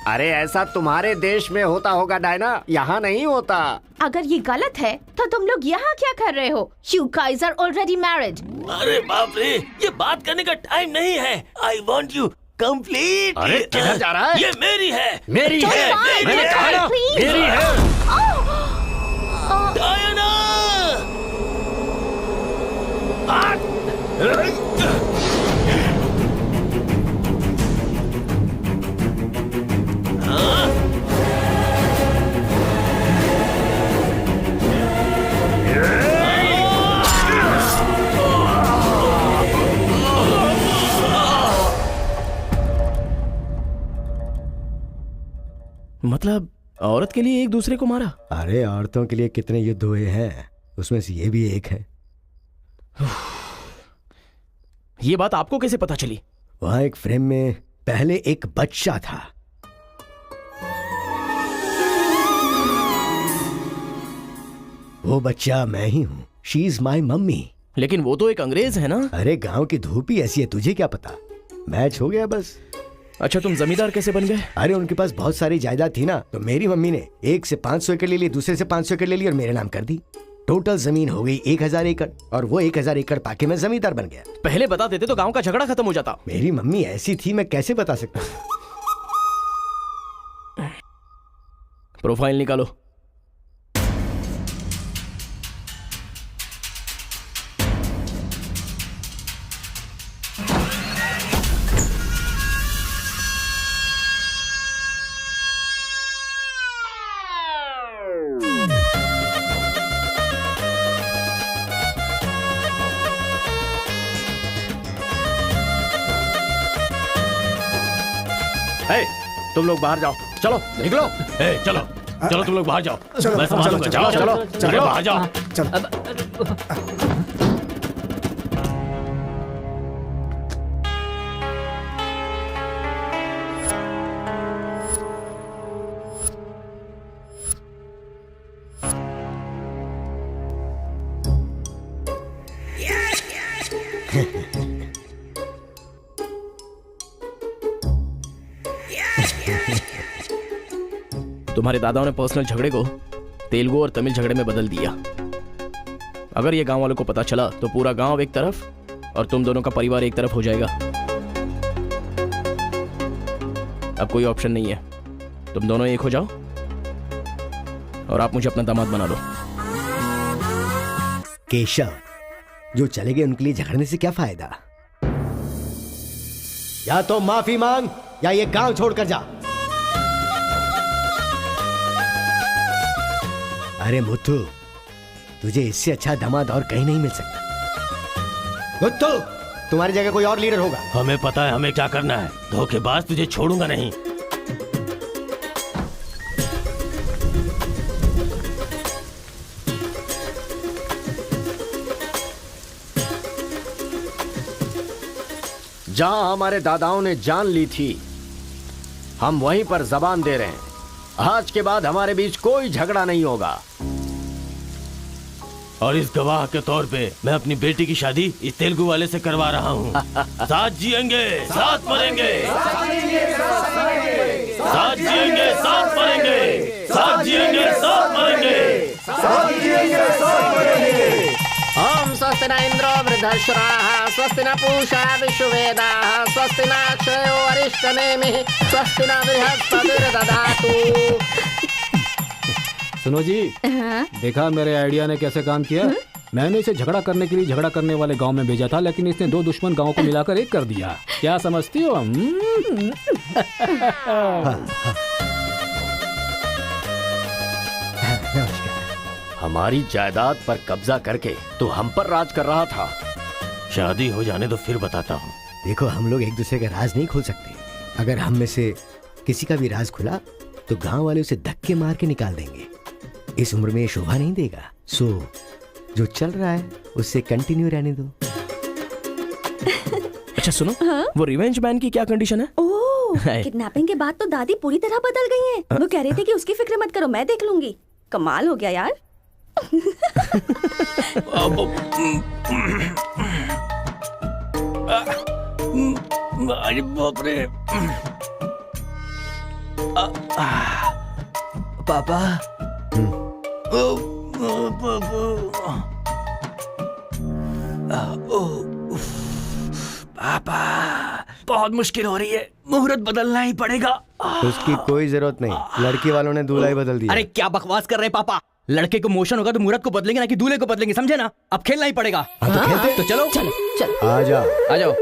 अरे ऐसा तुम्हारे देश में होता होगा डायना, यहाँ नहीं होता। अगर ये गलत है तो तुम लोग यहाँ क्या कर रहे हो? You guys are already married. अरे बाप रे, ये बात करने का टाइम नहीं है। I want you complete. अरे किधर जा रहा है? ये मेरी है। मेरी है। मैंने कहा ना, मेरी है। डायना! मतलब औरत के लिए एक दूसरे को मारा? अरे औरतों के लिए कितने युद्ध हुए हैं, उसमें से ये भी एक है। ये बात आपको कैसे पता चली? वहां एक फ्रेम में पहले एक बच्चा था। वो बच्चा मैं ही हूँ। She is my mummy. लेकिन वो तो एक अंग्रेज है ना? अरे गांव की धूप ही ऐसी है, तुझे क्या पता। मैच हो गया बस। अच्छा, तुम जमींदार कैसे बन गए? अरे उनके पास बहुत सारी जायदाद थी ना, तो मेरी मम्मी ने एक से 500 एकड़ ले ली, दूसरे से 500 एकड़ ले ली और मेरे नाम कर दी। टोटल जमीन हो गई 1000 एकड़ और वो 1000 एकड़ पाके मैं जमींदार बन गया। पहले बता देते तो गांव का झगड़ा खत्म हो जाता। मेरी मम्मी ऐसी थी, मैं कैसे बता सकता हूँ। प्रोफाइल निकालो। तुम लोग बाहर जाओ, चलो निकलो। चलो चलो, तुम लोग बाहर जाओ। मैं संभालूंगा। जाओ चलो बाहर जाओ। तुम्हारे दादाओं ने पर्सनल झगड़े को तेलुगु और तमिल झगड़े में बदल दिया। अगर ये गांव वालों को पता चला तो पूरा गांव एक तरफ और तुम दोनों का परिवार एक तरफ हो जाएगा। अब कोई ऑप्शन नहीं है, तुम दोनों एक हो जाओ और आप मुझे अपना दामाद बना लो। केशव, जो चले गए उनके लिए झगड़ने से क्या फायदा? या तो माफी मांग या ये गांव छोड़कर जा। अरे मुत्तू, तुझे इससे अच्छा दामाद और कहीं नहीं मिल सकता। मुत्तू, तुम्हारी जगह कोई और लीडर होगा। हमें पता है हमें क्या करना है। धोखेबाज, तुझे छोड़ूंगा नहीं। जहां हमारे दादाओं ने जान ली थी, हम वहीं पर जबान दे रहे हैं। आज के बाद हमारे बीच कोई झगड़ा नहीं होगा। और इस गवाह के तौर पे मैं अपनी बेटी की शादी इस तेलुगु वाले से करवा रहा हूँ। साथ जिएंगे, साथ मरेंगे, साथ जिएंगे, साथ मरेंगे, साथ जिएंगे, साथ मरेंगे, साथ जिएंगे, साथ मरेंगे। ओम स्वस्ति न इंद्रो वृद्धश्राः स्वस्ति न पूषा विश्ववेदाः स्वस्ति न अक्षयो अरिष्टनेमिः स्वस्ति न बृहस्पतिर्दधातु। सुनो जी, देखा मेरे आइडिया ने कैसे काम किया? मैंने इसे झगड़ा करने के लिए झगड़ा करने वाले गांव में भेजा था, लेकिन इसने दो दुश्मन गांवों को मिलाकर एक कर दिया। क्या समझती हो? हमारी जायदाद पर कब्जा करके तो हम पर राज कर रहा था। शादी हो जाने तो फिर बताता हूँ। देखो, हम लोग एक दूसरे का राज नहीं खोल सकते। अगर हम में से किसी का भी राज खुला तो गांव वाले उसे धक्के मार के निकाल देंगे। इस उम्र में ये शोभा नहीं देगा। सो जो चल रहा है उससे कंटिन्यू रहने दो। अच्छा सुनो, वो रिवेंज मैन की क्या कंडीशन है? ओह, किडनैपिंग के बाद तो दादी पूरी तरह बदल गई हैं। वो कह रहे थे कि उसकी फिक्र मत करो, मैं देख लूंगी। कमाल हो गया यार। अरे बाप रे। पापा, पापा, बहुत मुश्किल हो रही है, मुहूर्त बदलना ही पड़ेगा। उसकी कोई जरूरत नहीं, लड़की वालों ने दूल्हा ही बदल दिया। अरे क्या बकवास कर रहे हैं पापा? लड़के को मोशन होगा तो मुहूर्त को बदलेंगे ना कि दूल्हे को बदलेंगे, समझे ना? अब खेलना ही पड़ेगा। तो चलो चलो चलो आ जाओ, आ जाओ।